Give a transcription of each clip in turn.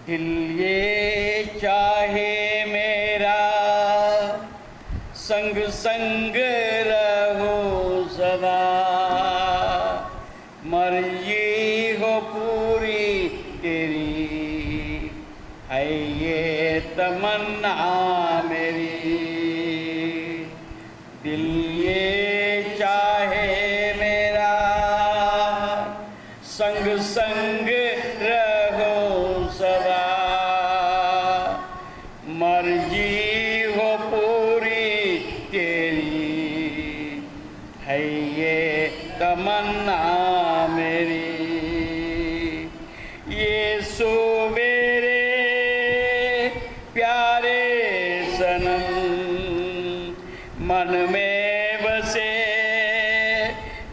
दिल ये चाहे मेरा संग संग रहो सदा, मर्जी हो पूरी तेरी, है ये तमन्ना मेरी। दिल ये चाहे मेरा संग संग रहो सदा, मर्जी हो पूरी तेरी, है ये तमन्ना मेरी। यीशु मेरे प्यारे सनम, मन में बसे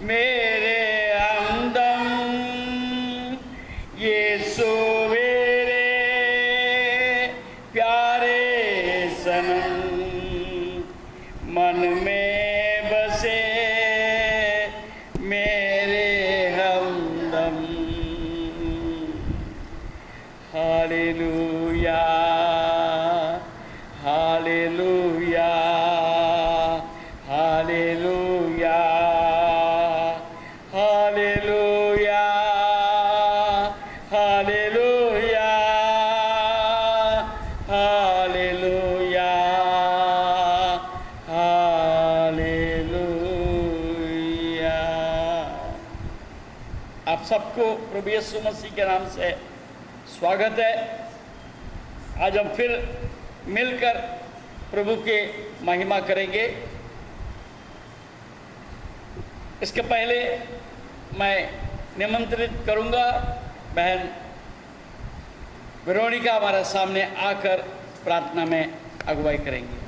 मेरे हमदम। यीशु मेरे प्यारे सनम, मन में बसे मेरे हमदम। Hallelujah hallelujah hallelujah hallelujah hallelujah hallelujah hallelujah. आप सबको प्रभु यीशु मसीह के नाम से स्वागत है। आज हम फिर मिलकर प्रभु के महिमा करेंगे। इसके पहले मैं निमंत्रित करूंगा बहन वेरोनिका हमारे सामने आकर प्रार्थना में अगुवाई करेंगी।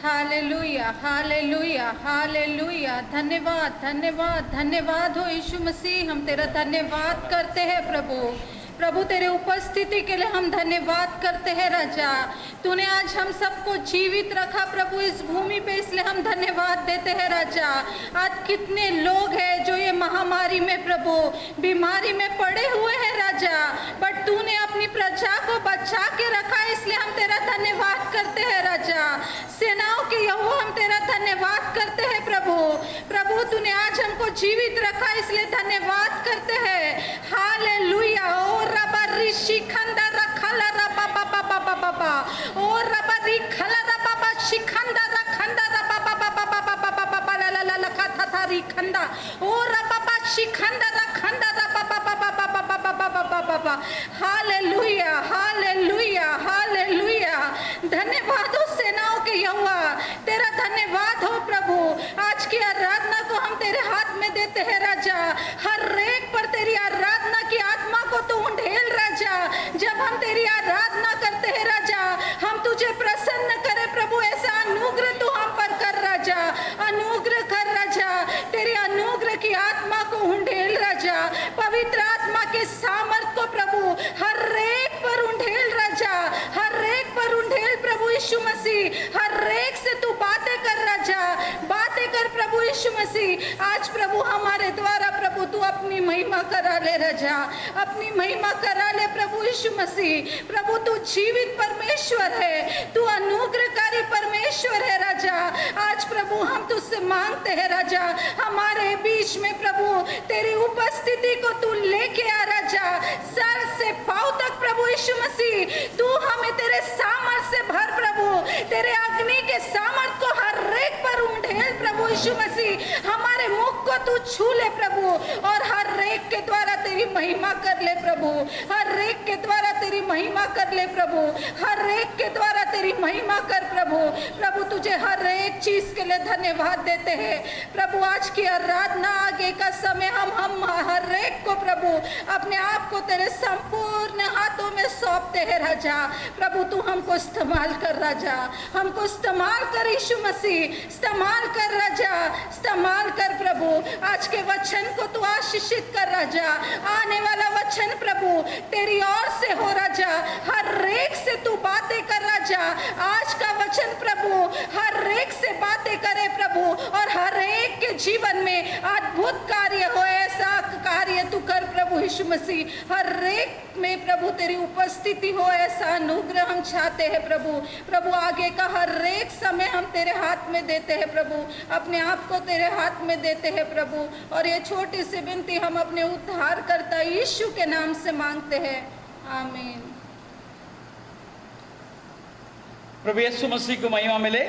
Hallelujah hallelujah hallelujah. धन्यवाद धन्यवाद धन्यवाद हो यीशु मसीह, हम तेरा धन्यवाद करते हैं प्रभु। प्रभु तेरे उपस्थिति के लिए हम धन्यवाद करते हैं राजा। तूने आज हम सबको जीवित रखा प्रभु इस भूमि पे, इसलिए हम धन्यवाद देते हैं राजा। आज कितने लोग हैं जो ये महामारी में प्रभु बीमारी में पड़े हुए हैं राजा, बट तूने अपनी प्रजा को बचा के रखा, इसलिए हम तेरा धन्यवाद करते हैं राजा। सेनाओं के यहोवा हम तेरा धन्यवाद करते हैं प्रभु। प्रभु तूने आज हमको जीवित रखा, इसलिए धन्यवाद करते हैं। हालेलुया। ओ रबा ऋषि खंदा रखला रबा बाबा बाबा बाबा, ओ रबा रिखला रबा बाबा शिखंदा रखंदा रबा बाबा बाबा बाबा बाबा ला ला ला लखा था था रिखंदा, ओ रबा बाबा शिखंदा रखंदा रबा बाबा बाबा बाबा बाबा बाबा बाबा। Hallelujah hallelujah hallelujah. धन्यवाद हो सेनाओं के यहोवा, तेरा धन्यवाद हो प्रभु। आज की आराधना को हम तेरे हाथ में देते हैं राजा। हर एक पर तेरी आराधना की आत्मा को तू ढेल राजा। जब हम तेरी आराधना करते हैं राजा, हम तुझे प्रसन्न करे प्रभु, ऐसा अनुग्रह तू हम पर कर राजा। अनुग्रह कर राजा, तेरी अनुग्रह की आत्मा को उंडेल राजा। पवित्र आत्मा के सामर्थ को प्रभु हर एक पर उंडेल राजा, हर एक पर उंडेल प्रभु यीशु मसीह। हर एक से तू बातें कर राजा, बातें कर प्रभु यीशु मसीह। आज प्रभु हमारे द्वारा प्रभु तू अपनी महिमा करा ले राजा, अपनी महिमा करा ले प्रभु यीशु मसीह। प्रभु तू जीवित परमेश्वर है, तू अनुग्रहकारी परमेश्वर है राजा। आज प्रभु हम तुझसे मांगते हैं राजा, हमारे बीच में प्रभु तेरी उपस्थिति को तू लेके आ राजा। सर से पांव तक प्रभु यीशु मसीह तू हमें तेरे सामर्थ से भर प्रभु, तेरे अग्नि के सामर्थ को हर एक पर उंडेल प्रभु यीशु मसीह। हमारे मुख को तू छू ले प्रभु, और हर एक के द्वारा तेरी महिमा कर ले प्रभु। हर एक के द्वारा तेरी महिमा कर ले प्रभु, हर एक के द्वारा तेरी महिमा कर प्रभु। प्रभु तुझे हर एक चीज के लिए धन्यवाद देते हैं प्रभु। आज की आराधना आगे का समय हम हर एक को प्रभु अपने आप को तेरे संपूर्ण हाथों में सौंपते हैं राजा। प्रभु तू हमको इस्तेमाल कर राजा, हमको इस्तेमाल कर यीशु मसीह, इस्तेमाल कर राजा, इस्तेमाल कर प्रभु। आज के वचन को तू आशीषित कर राजा, आने वाला तेरी ओर से हो राजा, हर एक से तू बातें कर राजा। आज का वचन प्रभु हर एक से बातें करे प्रभु, और हर एक के जीवन में अद्भुत कार्य हो, ऐसा कार्य तू कर प्रभु यीशु मसीह। हर एक में प्रभु तेरी उपस्थिति हो, ऐसा अनुग्रह हम चाहते हैं प्रभु। प्रभु आगे का हर एक समय हम तेरे हाथ में देते हैं प्रभु, अपने आप को तेरे हाथ में देते हैं प्रभु। और ये छोटी सी विनती हम अपने उद्धारकर्ता यीशु के नाम से मांगते हैं, आमीन। प्रभु यीशु मसीह को महिमा मिले।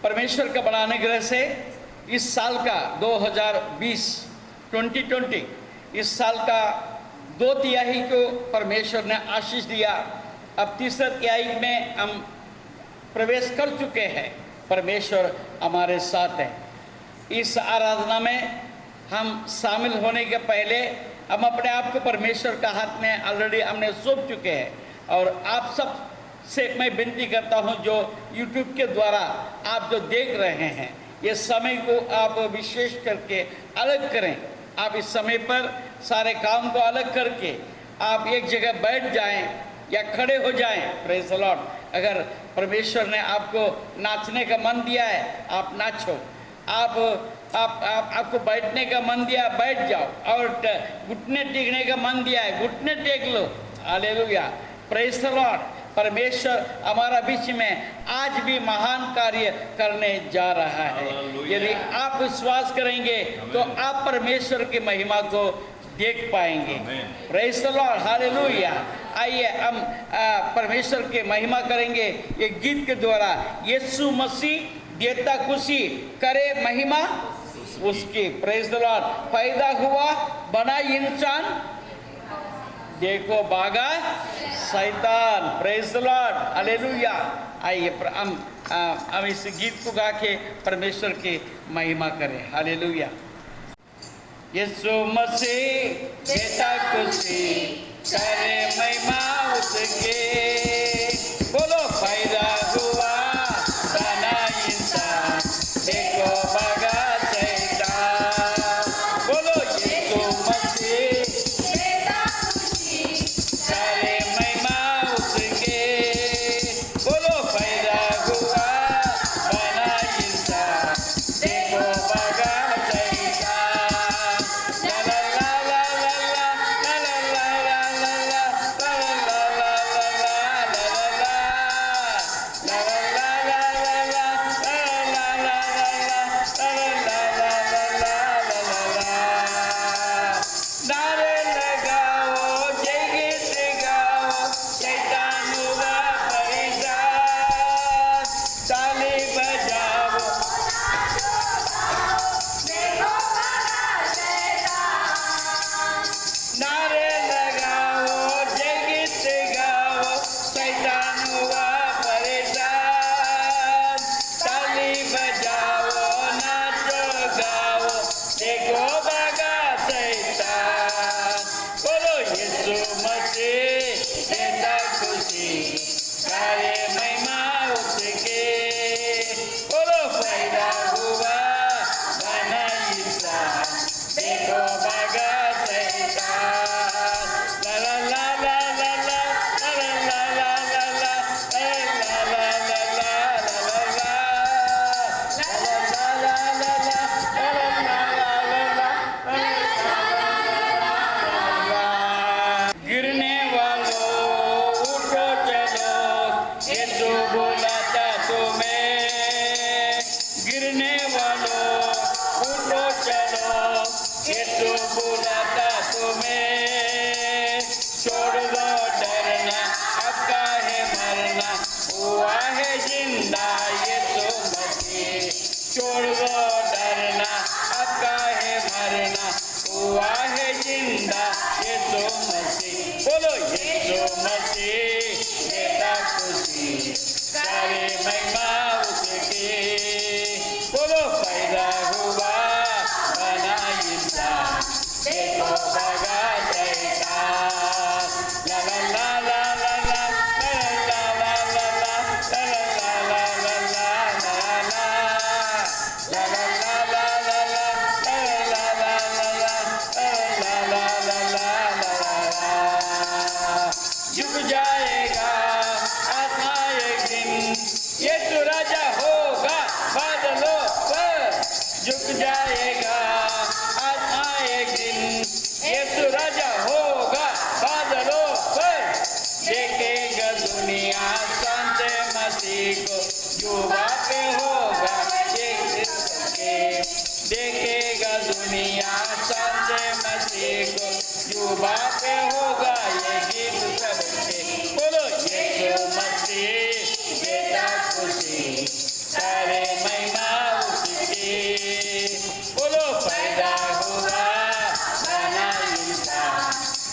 परमेश्वर का बड़ा अनुग्रह से इस साल का 2020 इस साल का 2 तिहाई को परमेश्वर ने आशीष दिया। अब तीसरा तिहाई में हम प्रवेश कर चुके हैं। परमेश्वर हमारे साथ है। इस आराधना में हम शामिल होने के पहले हम अपने आप को परमेश्वर का हाथ में ऑलरेडी हमने सौंप चुके हैं। और आप सब से मैं विनती करता हूं, जो YouTube के द्वारा आप जो देख रहे हैं, ये समय को आप विशेष करके अलग करें। आप इस समय पर सारे काम को अलग करके आप एक जगह बैठ जाएं या खड़े हो जाएं। Praise the Lord. अगर परमेश्वर ने आपको नाचने का मन दिया है, आप नाचो। आपको बैठने का मन दिया, बैठ जाओ। और घुटने टेकने का मन दिया है, घुटने टेक लो। Hallelujah, praise the lord. परमेश्वर हमारा बीच में आज भी महान कार्य करने जा रहा है। यदि आप विश्वास करेंगे तो आप परमेश्वर की महिमा को देख पाएंगे। Praise the Lord, hallelujah. आइए हम परमेश्वर की महिमा करेंगे ये गीत के द्वारा। यीशु मसीह देता खुशी, करे महिमा उसकी। Praise the Lord. पैदा हुआ बना इंसान, देखो भागा शैतान। Praise the Lord, hallelujah. आइए हम इस गीत को गा के परमेश्वर की महिमा करें। हालेलुया। यीशु मसीह देता खुशी, करे महिमा उसके। बोलो, पैदा हुआ बना इंसान, देखो भागा शैतान। बोलो, यीशु मसीह देता खुशी, करे महिमा उसके। बोलो, पैदा हुआ बना इंसान, देखो भागा जुबा पे होगा ये गीत सबके। बोलो यीशु मसीह देता खुशी, सारे महिमा उसकी। बोलो पैदा हुआ बना इंसान,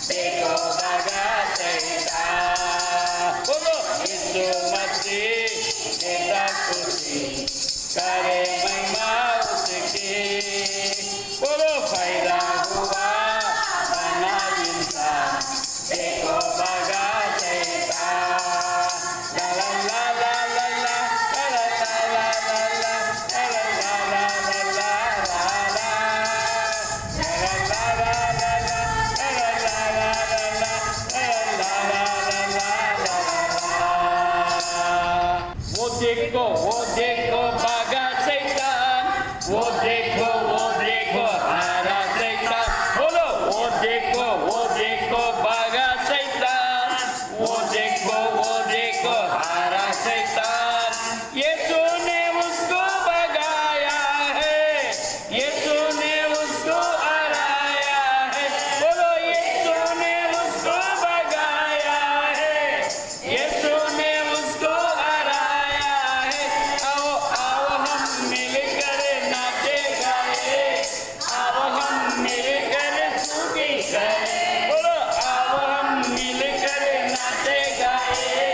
देखो भागा शैतान। बोलो यीशु मसीह देता खुशी, सारे महिमा उसकी। बोलो पैदा हुआ बना इंसान, देखो भागा शैतान। ला ला ला ला ला ला ला ला ला ला ला ला ला ला वो देखो भागा शैतान, वो देखो हारा शैतान। बोलो वो देखो भागा शैतान, वो देखो हारा शैतान। यीशु ने उसको भगाया है, यीशु ने उसको हराया है। बोलो यीशु ने उसको भगाया है, यीशु ने उसको हराया है। आओ आओ हम मिलकर नाचे गाए, आओ हम मिलकर स्तुति करें। बोलो आओ हम मिलकर नाचे गाए,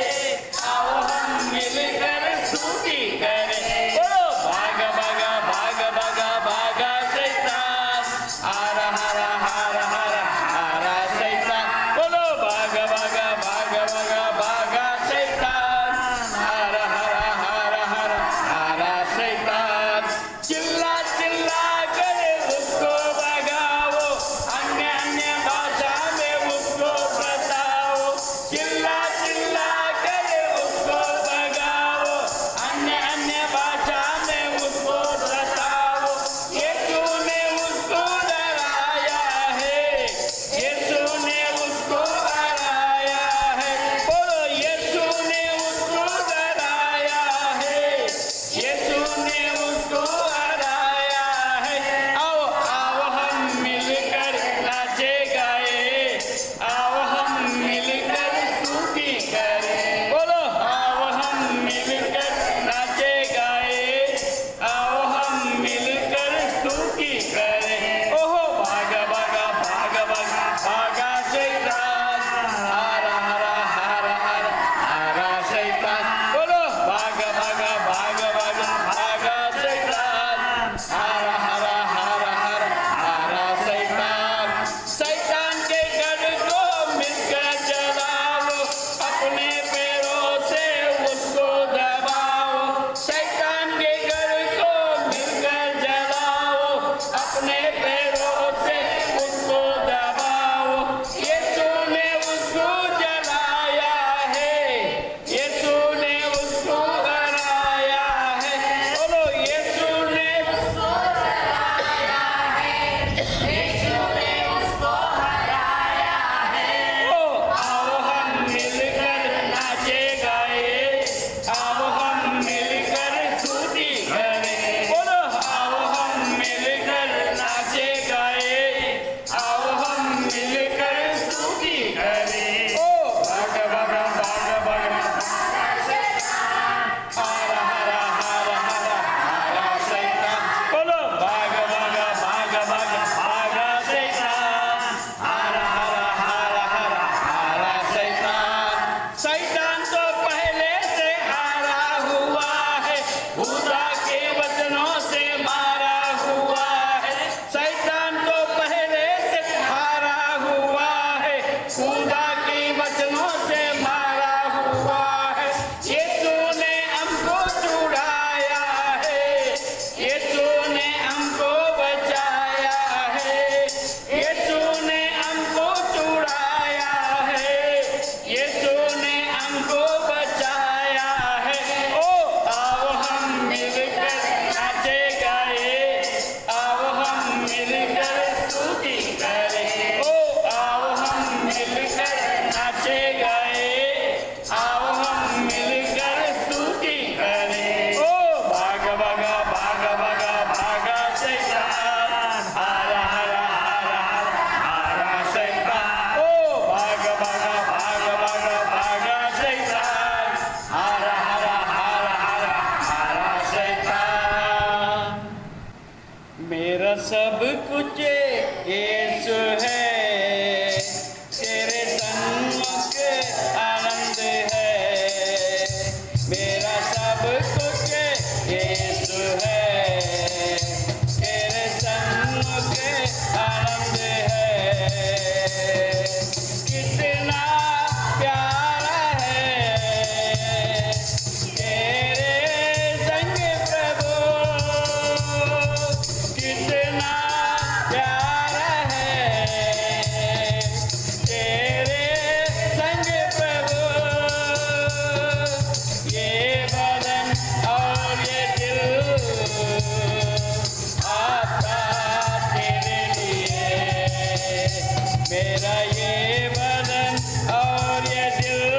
मेरा ये बदन और ये दिल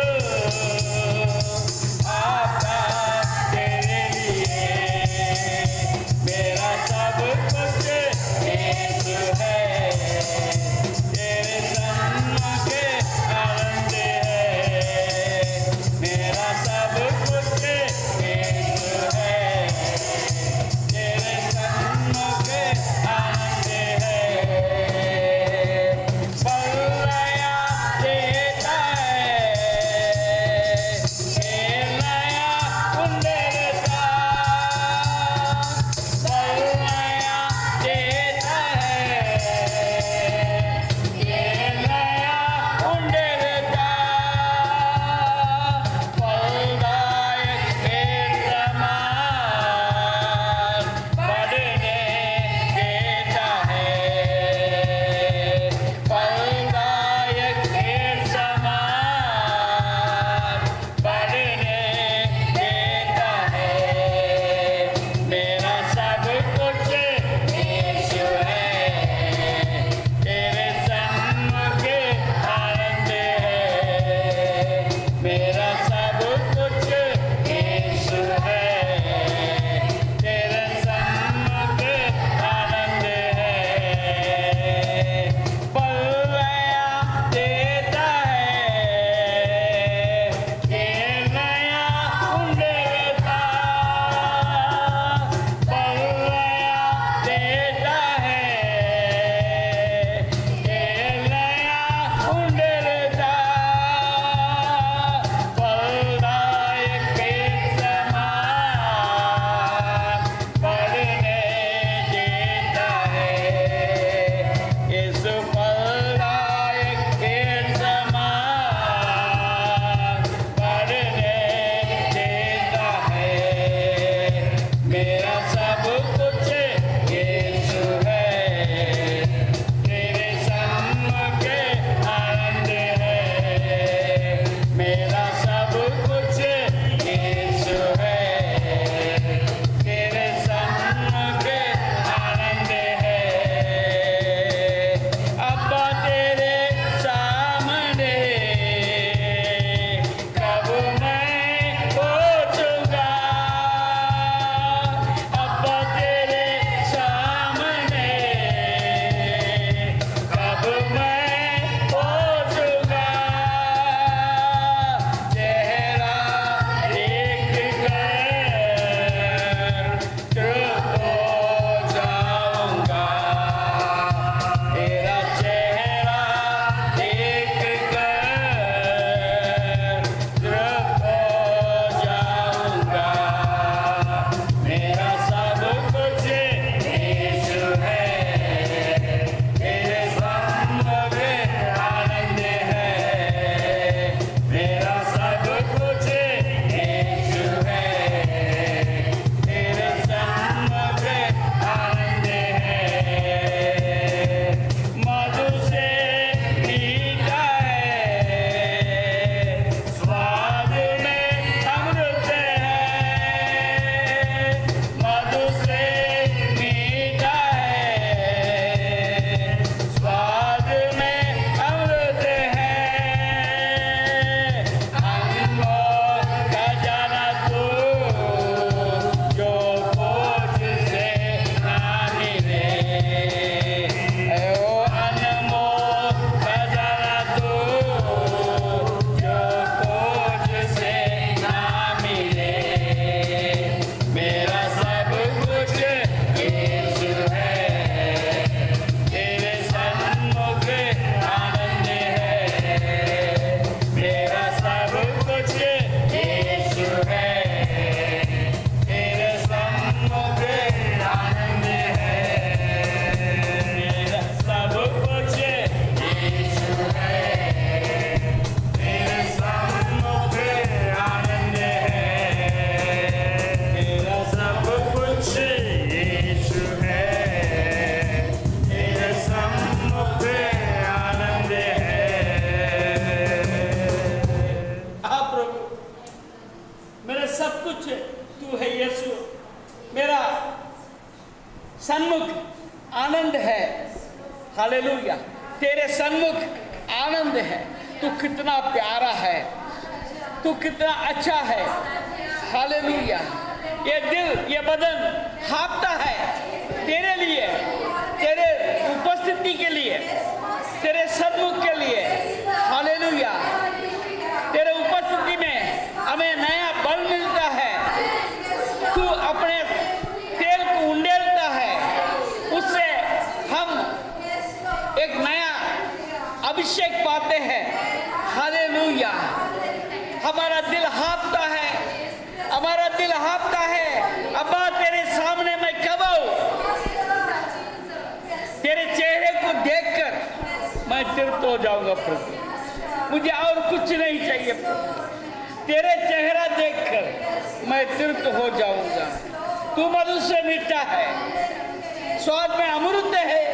आपका तेरे लिए, मेरा सब कुछ यीशु है, तेरे सन्नों के आनंद है, मेरा सब कुछ यीशु है, तेरे सन्नों के आनंद है। बल्ला सुख आनंद है। तू कितना प्यारा है, तू कितना अच्छा है। हालेलुया। ये दिल ये बदन हाँफता है तेरे लिए, तेरे उपस्थिति के लिए, तेरे सन्मुख के लिए। हालेलुया। तेरे उपस्थिति में हमें नया बल मिलता है। तू अपने तेल को उंडेलता है, उससे हम एक नया अभिषेक पाते हैं। हालेलुया। हमारा दिल हाँफता है, हमारा दिल हाँफता है। अब्बा तेरे सामने मैं कब आऊं? तेरे चेहरे को देखकर मैं तृप्त हो जाऊंगा प्रभु। मुझे और कुछ नहीं चाहिए प्रभु। तेरे चेहरा देखकर मैं तृप्त हो जाऊंगा। तू मधु से मीठा है, स्वाद में अमृत है,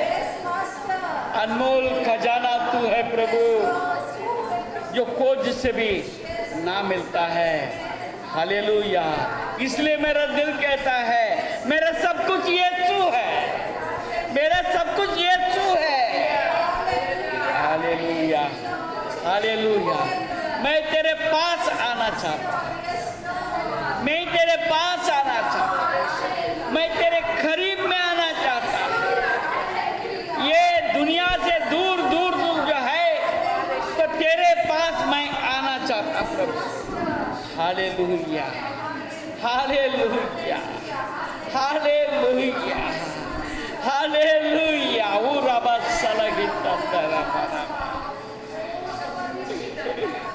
अनमोल खजाना तू है प्रभु, जो खोज से भी ना मिलता है। हालेलुया। इसलिए मेरा दिल कहता है मेरा सब कुछ यीशु है, मेरा सब कुछ यीशु है। हालेलुया। हालेलुया। मैं तेरे पास आना चाहता हूँ, मैं तेरे पास आना चाहता हूँ, मैं तेरे करीब में आना चाहता हूँ। ये दुनिया से दूर दूर दूर जो है तो तेरे पास मैं आना चाहता हूँ प्रभु। हालेलुया। हालेलुया। हालेलुया। हालेलुया। वो रबा सलगिता तेरा बना।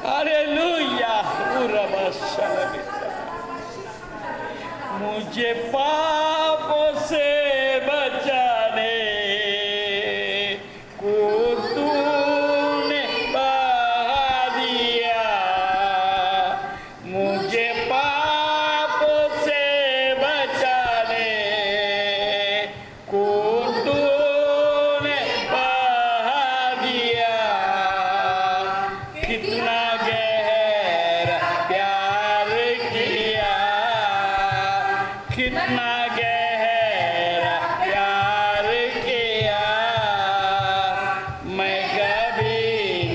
हालेलुया। वो रबा सलगिता। मुझे पापों से बचाने को तूने बहा दिया। मुझे पापों से बचाने को तूने बहा दिया। कितना गहरा प्यार किया, कितना गहरा प्यार किया, मैं कभी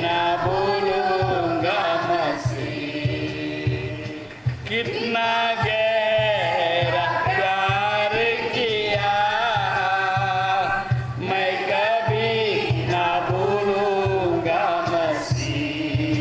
ना भूलूंगा मसीह। कितना गहरा प्यार किया, मैं कभी ना भूलूंगा मसीह।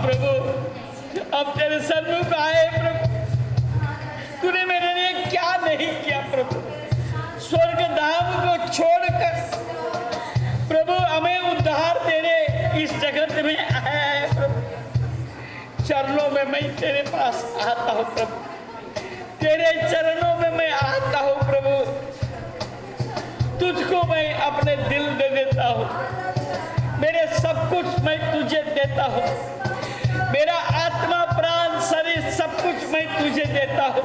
प्रभु अब तेरे सन्मुख आए प्रभु, तूने मेरे लिए क्या नहीं किया प्रभु। स्वर्ग धाम को छोड़कर प्रभु हमें उद्धार देने इस जगत में आया है प्रभु। चरणों में मैं तेरे पास आता हूँ प्रभु, तेरे चरणों में मैं आता हूँ प्रभु। तुझको मैं अपने दिल दे देता हूँ, मेरे सब कुछ मैं तुझे देता हूँ, मेरा आत्मा प्राण शरीर सब कुछ मैं तुझे देता हूँ।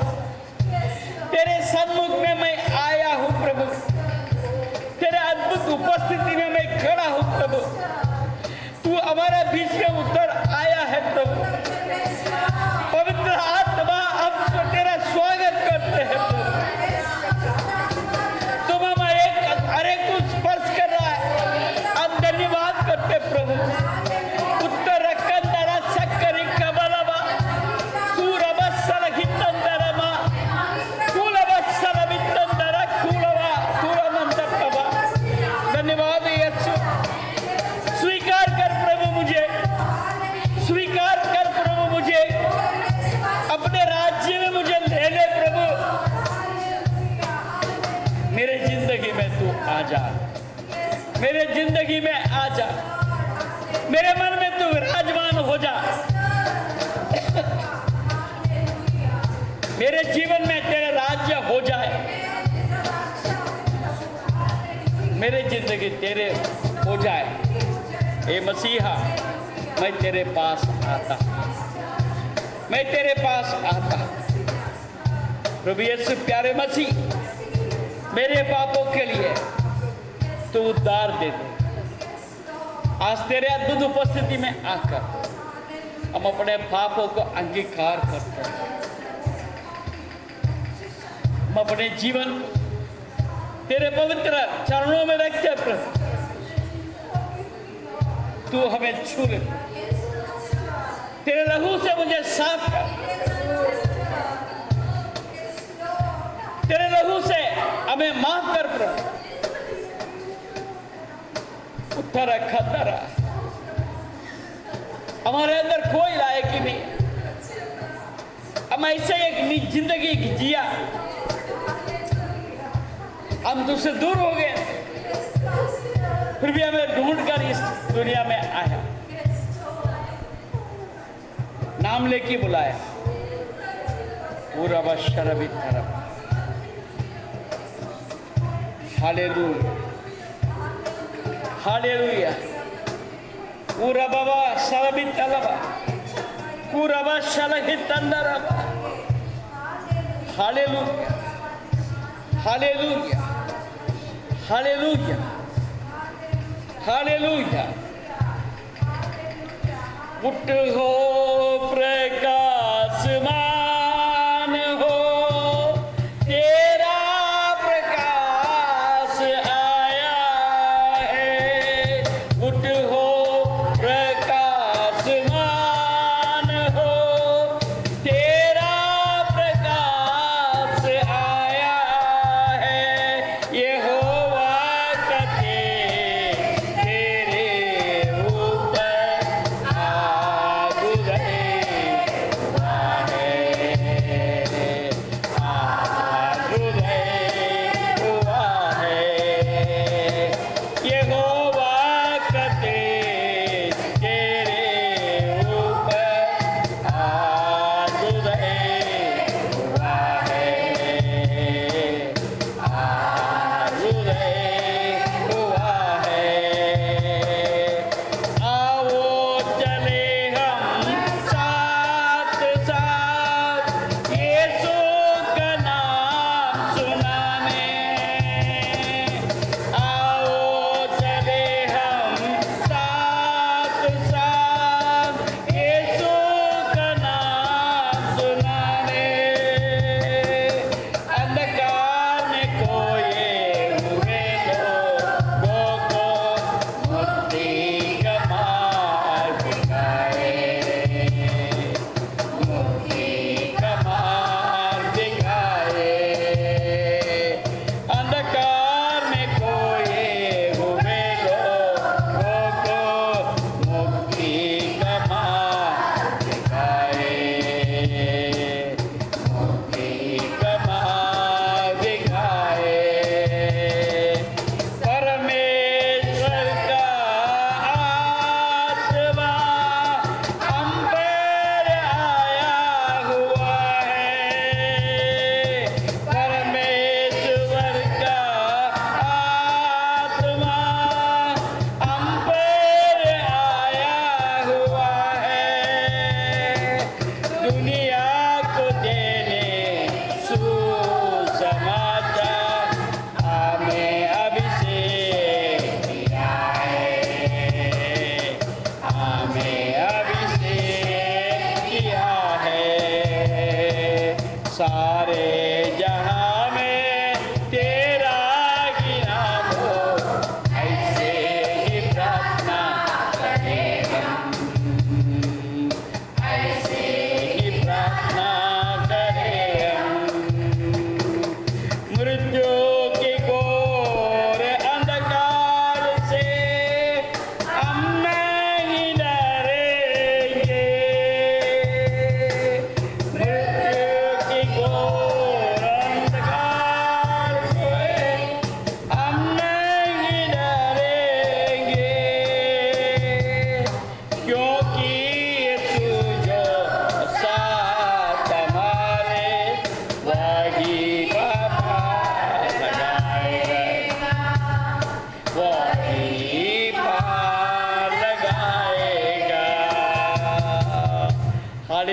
तेरे सन्मुख में मैं आया हूँ प्रभु, तेरे अद्भुत उपस्थिति में मैं खड़ा हूँ प्रभु। तू हमारे बीच में उतर आया है प्रभु। पवित्र आत्मा हम तेरा स्वागत करते हैं प्रभु। तुम हमारे हर एक को स्पर्श कर रहा है, हम धन्यवाद करते प्रभु। उत्तर रक्कंदरा सक्करी कबलवा सूरबस्सल हितंदरमा कुलबस्सल वितंदरा कुलवा कुलमंतपवा। धन्यवाद यीशु। स्वीकार कर प्रभु मुझे, स्वीकार कर प्रभु मुझे, अपने राज्य में मुझे ले ले प्रभु। मेरे जिंदगी में तू आ जा, मेरे जिंदगी में आ जा, मेरे मन में तू विराजमान हो जा। मेरे जीवन में तेरा राज्य हो जाए, मेरे जिंदगी तेरे हो जाए। ए मसीहा मैं तेरे पास आता, मैं तेरे पास आता। प्रभु यीशु प्यारे मसीह, मेरे पापों के लिए तू उद्धार दे दे। आज तेरे अद्भुत उपस्थिति में आकर हम अपने पापों को अंगीकार करते हैं। हम अपने जीवन तेरे पवित्र चरणों में रखते प्रभु। तू हमें छू ले, तेरे लहू से मुझे साफ कर, तेरे लहू से हमें माफ कर प्रभु। उत्तर खतरा हमारे अंदर कोई लायक ही नहीं, हम ऐसे एक जिंदगी जिया, हम तुझसे दूर हो गए, फिर भी हमें ढूंढकर इस दुनिया में आया, नाम लेके बुलाया। पूरा शरबी तरफ हालेलुया, हालेलुया। पूरा बाबा शरबी तलबा, पूरा बाबा शलही तंदरबा। Hallelujah, hallelujah, hallelujah, hallelujah. उठ हो प्रकाशमान हो, तेरा प्रकाश आया है। उठ हो प्रकाशमान हो, तेरा प्रकाश आया है। यहोवा का तेरे ऊपर आ गुजरा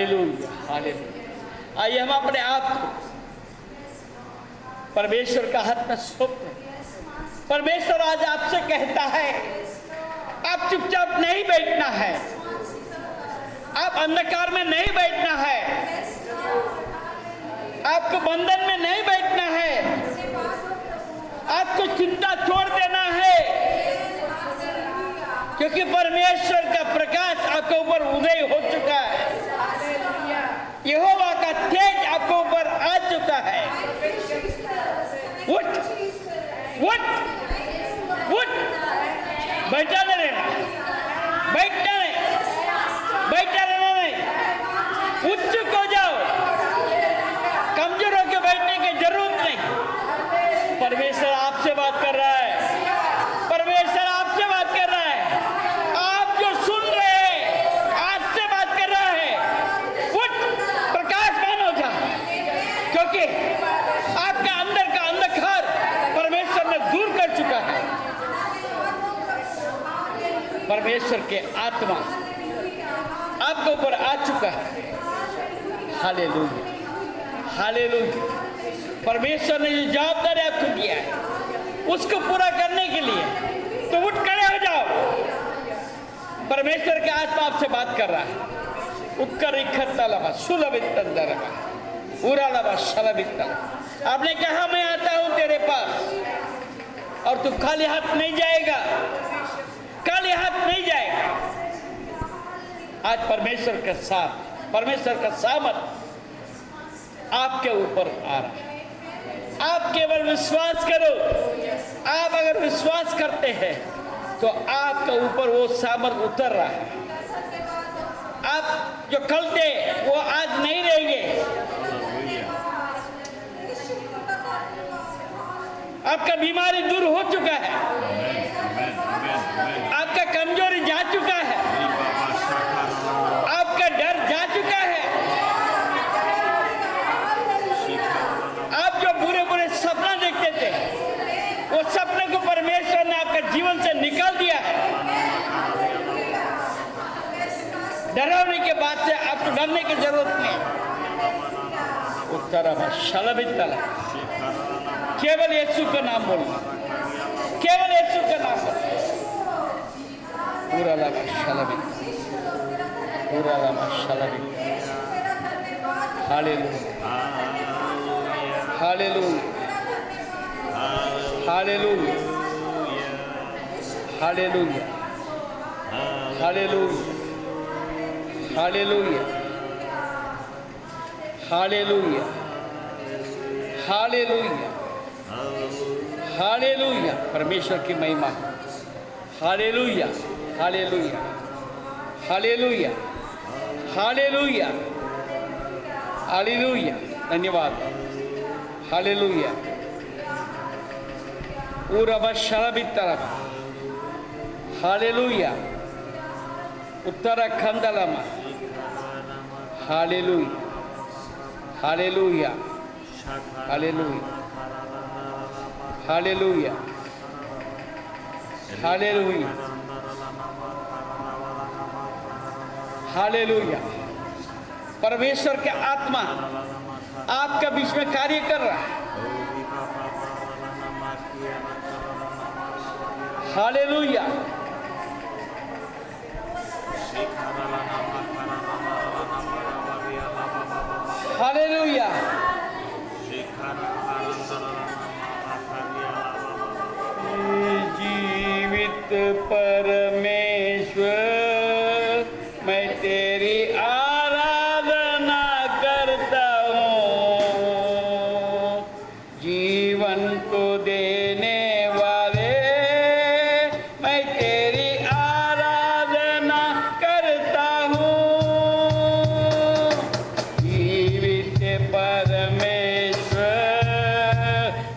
हालेलुया, हालेलुया। आइए हम अपने आप को परमेश्वर का हाथ में सौंपते हैं। परमेश्वर आज आपसे कहता है, आप चुपचाप नहीं बैठना है, आप अंधकार में नहीं बैठना है, आपको बंधन में नहीं बैठना है, आपको चिंता छोड़ देना है, क्योंकि परमेश्वर का प्रकाश आपके ऊपर उदय हो चुका है। यहोवा का तेज आपके ऊपर आ चुका है। उठ, उठ, उठ, बैठा नहीं रहना, बैठना नहीं, बैठा रहना नहीं, उत्सुक हो जाओ, कमजोर होकर बैठने की जरूरत नहीं। परमेश्वर आपसे बात कर रहा है, परमेश्वर आपसे बात कर रहा है, आप जो सुन रहे हैं आपसे बात कर रहा है। उठ, प्रकाशमान हो जा, क्योंकि आपका अंदर का अंधकार परमेश्वर ने दूर कर चुका है। परमेश्वर के आत्मा आपके ऊपर आ चुका है। Hallelujah, hallelujah. परमेश्वर ने जो जवाबदारी आपको दिया है उसको पूरा करने के लिए तो उठ खड़े हो जाओ। परमेश्वर के आत्मा आपसे बात कर रहा है। उपकर इखत्तलवा सुलभित्तलवा उरालवा शलभित्तलवा। आपने कहा मैं आता हूं तेरे पास और तू खाली हाथ नहीं जाएगा, खाली हाथ नहीं जाएगा। आज परमेश्वर के साथ, परमेश्वर का सामर्थ आपके ऊपर आ रहा है। आप केवल विश्वास करो। आप अगर विश्वास करते हैं तो आपके ऊपर वो सामर्थ उतर रहा है। आप जो कल थे वो आज नहीं रहेंगे। आपका बीमारी दूर हो चुका है, आपका कमजोरी जा चुका है, आपका डर जा चुका है। आप जो बुरे बुरे सपना देखते थे वो सपने को परमेश्वर ने आपके जीवन से निकाल दिया है। डरावने के बाद से आपको डरने की जरूरत नहीं। उत्तर केवल यीशु का नाम बोलना, केवल यीशु का नाम बोलना। पूरा लगा शलभित, पूरा लगा शलभित। Hallelujah, hallelujah, hallelujah, hallelujah, hallelujah, hallelujah, hallelujah, hallelujah, hallelujah. परमेश्वर की महिमा। Hallelujah, hallelujah, hallelujah, hallelujah, hallelujah. धन्यवाद। हालेलुया। पूरा शरबित्तरम। हालेलुया। उत्तराखंडलम। Hallelujah, hallelujah, hallelujah, hallelujah, hallelujah, hallelujah. परमेश्वर के आत्मा आपके बीच में कार्य कर रहा है। हालेलुया, हालेलुया, जीवित परमेश्वर मैं तेरी आराधना करता हूँ। जीवन को देने वाले मैं तेरी आराधना करता हूँ। जीवित परमेश्वर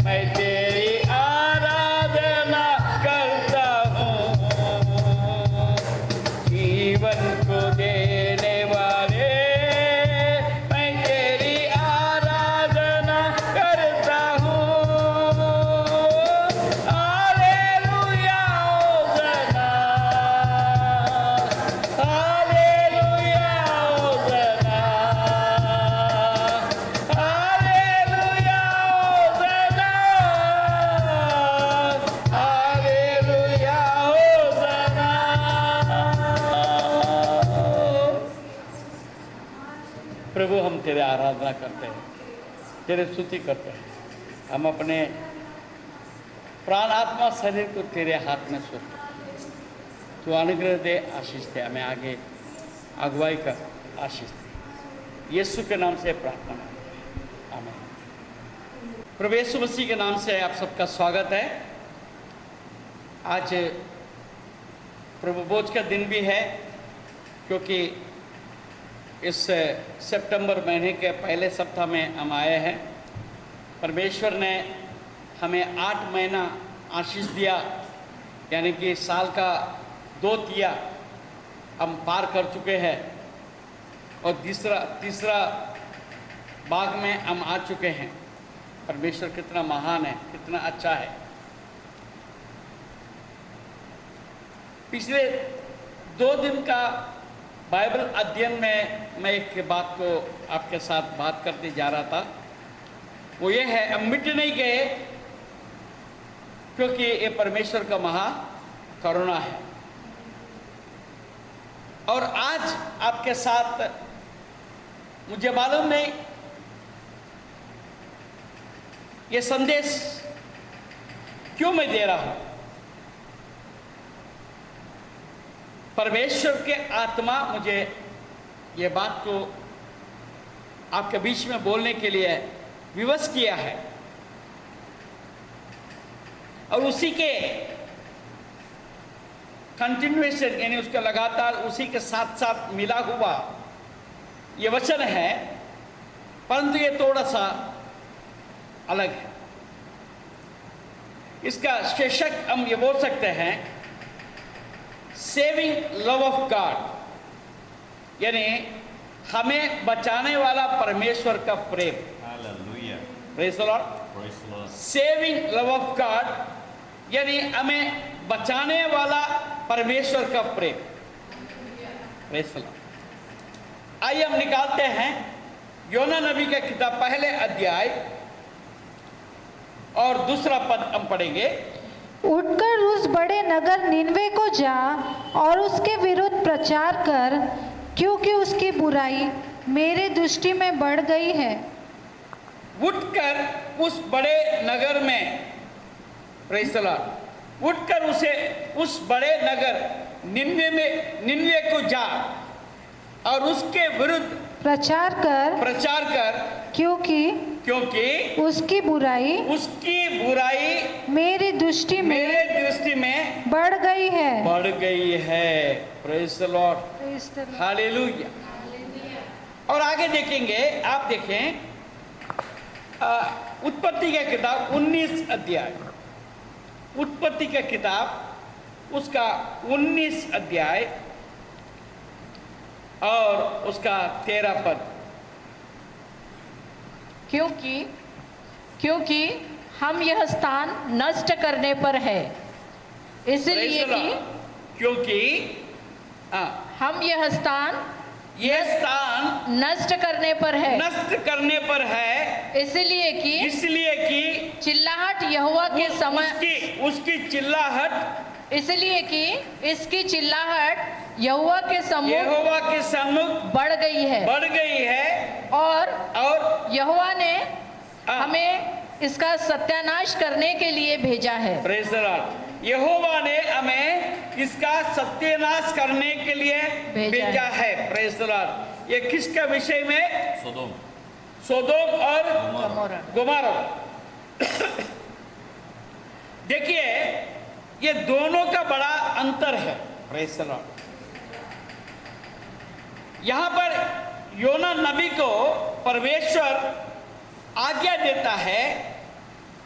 मैं तेरी आराधना करता हूँ। जीवन को देने प्रभु हम तेरे आराधना करते हैं, तेरे स्तुति करते हैं। हम अपने प्राण आत्मा शरीर को तेरे हाथ में सौंपते हैं। तू अनुग्रह दे, आशीष दे, हमें आगे अगुवाई कर, आशीष दे। यीशु के नाम से प्रार्थना मांगते हैं, आमीन। प्रभु यीशु मसीह के नाम से आप सबका स्वागत है। आज प्रभु भोज का दिन भी है, क्योंकि इस सितंबर महीने के पहले सप्ताह में हम आए हैं। परमेश्वर ने हमें 8 महीना आशीष दिया, यानी कि साल का 2/3 हम पार कर चुके हैं और तीसरा भाग में हम आ चुके हैं। परमेश्वर कितना महान है, कितना अच्छा है। पिछले 2 दिन का बाइबल अध्ययन में मैं एक बात को आपके साथ बात करते जा रहा था। वो ये है, हम मिट नहीं गए, क्योंकि ये परमेश्वर का महा करुणा है। और आज आपके साथ मुझे मालूम नहीं ये संदेश क्यों मैं दे रहा हूं। परमेश्वर के आत्मा मुझे ये बात को आपके बीच में बोलने के लिए विवश किया है, और उसी के कंटिन्यूएशन, यानी उसका लगातार उसी के साथ साथ मिला हुआ ये वचन है, परंतु ये थोड़ा सा अलग है। इसका शीर्षक हम ये बोल सकते हैं, सेविंग लव ऑफ गॉड, यानी हमें बचाने वाला परमेश्वर का प्रेम। Hallelujah. Praise the Lord. Praise the Lord. Saving love of God, यानी हमें बचाने वाला परमेश्वर का प्रेम। Praise the Lord. आइए हम निकालते हैं योना नबी का किताब, पहले अध्याय और 2 पद हम पढ़ेंगे। उठकर उस बड़े नगर निनवे को जा और उसके विरुद्ध प्रचार कर, क्योंकि उसकी बुराई मेरे दृष्टि में बढ़ गई है। उठकर उस बड़े नगर में, प्रेज़ द लॉर्ड, उठकर उस बड़े नगर निनवे को जा और उसके विरुद्ध प्रचार कर, क्योंकि उसकी बुराई मेरी दृष्टि में बढ़ गई है। Praise the Lord, hallelujah. और आगे देखेंगे, आप देखें उत्पत्ति का किताब 19 अध्याय, उत्पत्ति का किताब उसका 19 अध्याय और उसका 13 पद। क्योंकि हम यह स्थान नष्ट करने पर है, इसलिए कि क्योंकि हम यह स्थान नष्ट करने पर है, इसलिए कि चिल्लाहट यहोवा के समय उसकी चिल्लाहट, इसलिए कि इसकी चिल्लाहट यहोवा के सम्मुख बढ़ गई है और यहोवा ने हमें इसका सत्यानाश करने के लिए भेजा है। Praise the Lord. यहोवा ने हमें इसका सत्यानाश करने के लिए भेजा है। Praise the Lord. ये किसका विषय में? सोदोम और गोमोरा। देखिए, ये दोनों का बड़ा अंतर है। Praise the Lord. यहां पर योना नबी को परमेश्वर आज्ञा देता है,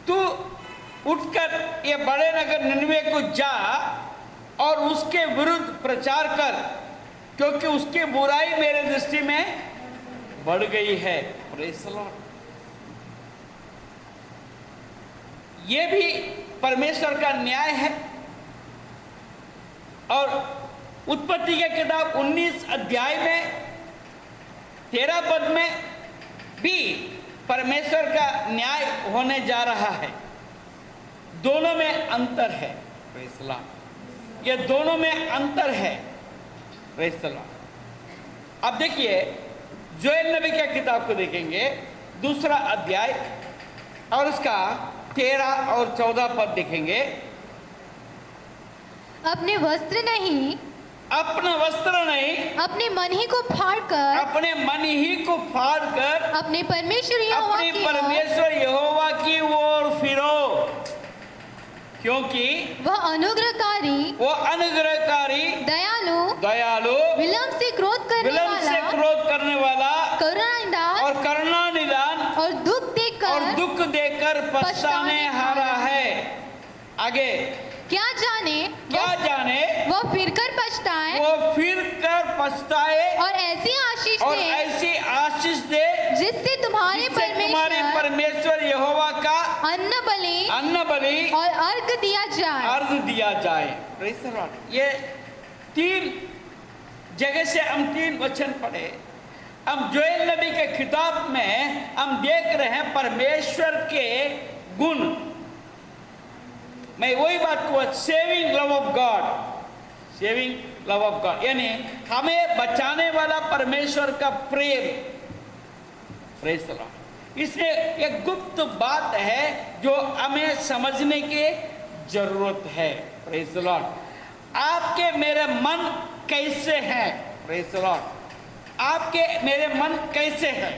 तू उठकर ये बड़े नगर निनवे को जा और उसके विरुद्ध प्रचार कर, क्योंकि उसकी बुराई मेरे दृष्टि में बढ़ गई है। Praise the Lord. ये भी परमेश्वर का न्याय है। और उत्पत्ति की किताब 19 अध्याय में 13 पद में भी परमेश्वर का न्याय होने जा रहा है। दोनों में अंतर है। Praise the Lord. ये दोनों में अंतर है। Praise the Lord. अब देखिए, जोएल नबी की किताब को देखेंगे, दूसरा अध्याय और उसका 13 और 14 पद देखेंगे। अपने वस्त्र नहीं, अपना वस्त्र नहीं, अपने मन ही को फाड़कर, अपने मन ही को फाड़ कर अपने परमेश्वर यहोवा अपने की ओर, परमेश्वर यहोवा की ओर फिरो, क्योंकि वह अनुग्रहकारी, वो अनुग्रहकारी, दयालु, दयालु, विलंब से क्रोध करने विलंब से वाला, क्रोध करने वाला करुणा निदान और करुणा निदान और दुख देकर, और दुख देकर पछताने हारा है। आगे क्या जाने क्या जाने वह फिरकर पछताए वो फिर कर पछताए और ऐसी आशीष और दे ऐसी आशीष दे जिससे तुम्हारे जिससे तुम्हारे परमेश्वर यहोवा का अन्न बलि और अर्घ दिया जाए। अर्घ दिया जाए। Praise the Lord। ये 3 जगह से हम 3 वचन पढ़े। हम जोएल नबी के किताब में हम देख रहे हैं परमेश्वर के गुण। मैं वही बात को saving love of God, saving love of God, यानी हमें बचाने वाला परमेश्वर का प्रेम। Praise the Lord. इसमें एक गुप्त बात है जो हमें समझने की जरूरत है। Praise the Lord. आपके मेरे मन कैसे हैं? Praise the Lord. आपके मेरे मन कैसे हैं?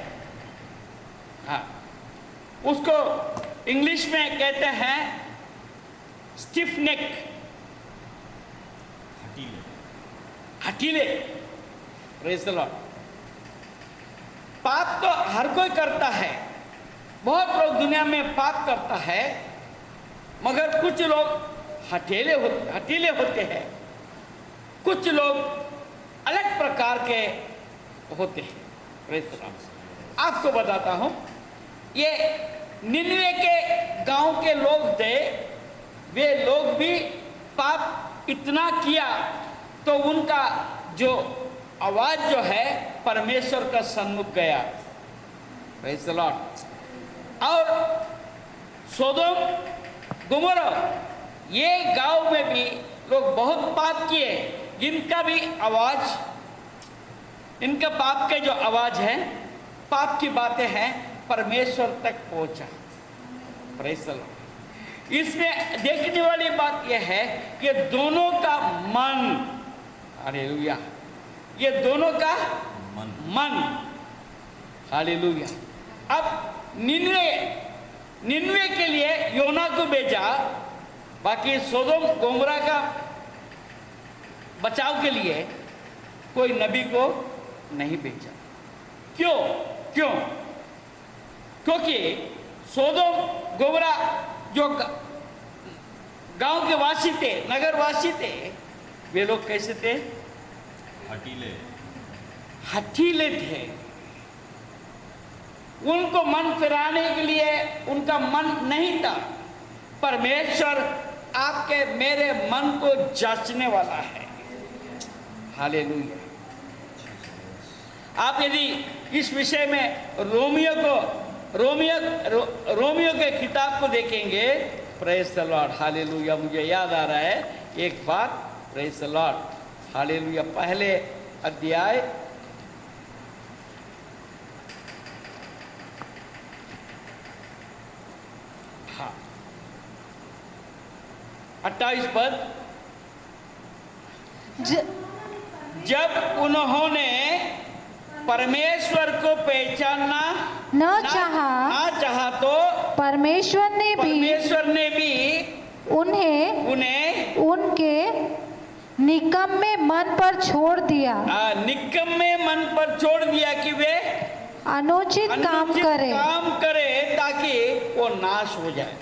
हाँ, उसको इंग्लिश में कहते हैं स्टिफ नेक, हठीले। Praise the Lord. पाप तो हर कोई करता है, बहुत लोग दुनिया में पाप करता है, मगर कुछ लोग हठीले होते हैं, कुछ लोग अलग प्रकार के होते हैं। Praise the Lord. आपको बताता हूं, ये निन्वे के गांव के लोग थे, वे लोग भी पाप इतना किया तो उनका जो आवाज जो है परमेश्वर का सन्मुख गया। Praise the Lord. और सोदोम गोमोरा ये गांव में भी लोग बहुत पाप किए, जिनका भी आवाज, इनका पाप के जो आवाज है, पाप की बातें हैं, परमेश्वर तक पहुंचा। Praise the Lord. इसमें देखने वाली बात यह है कि दोनों का मन, हालेलुया, ये दोनों का मन, हालेलुया। अब निन्वे के लिए योना को भेजा, बाकी सोदोम गोमरा का बचाव के लिए कोई नबी को नहीं भेजा। क्यों? क्योंकि सोदोम गोमरा जो गांव के वासी थे, नगर वासी थे, वे लोग कैसे थे? हठीले थे। उनको मन फिराने के लिए उनका मन नहीं था। परमेश्वर आपके मेरे मन को जांचने वाला है। हालेलुया। आप यदि इस विषय में रोमियो के किताब को देखेंगे, प्रेज द लॉर्ड, हालेलुया। मुझे याद आ रहा है एक बात, प्रेज द लॉर्ड, हालेलुया। पहले अध्याय 28 पद। जब उन्होंने परमेश्वर को पहचानना न चाहा तो परमेश्वर ने भी उन्हें उनके निकम्मे मन पर छोड़ दिया। निकम्मे मन पर छोड़ दिया कि वे अनुचित काम करे ताकि वो नाश हो जाए।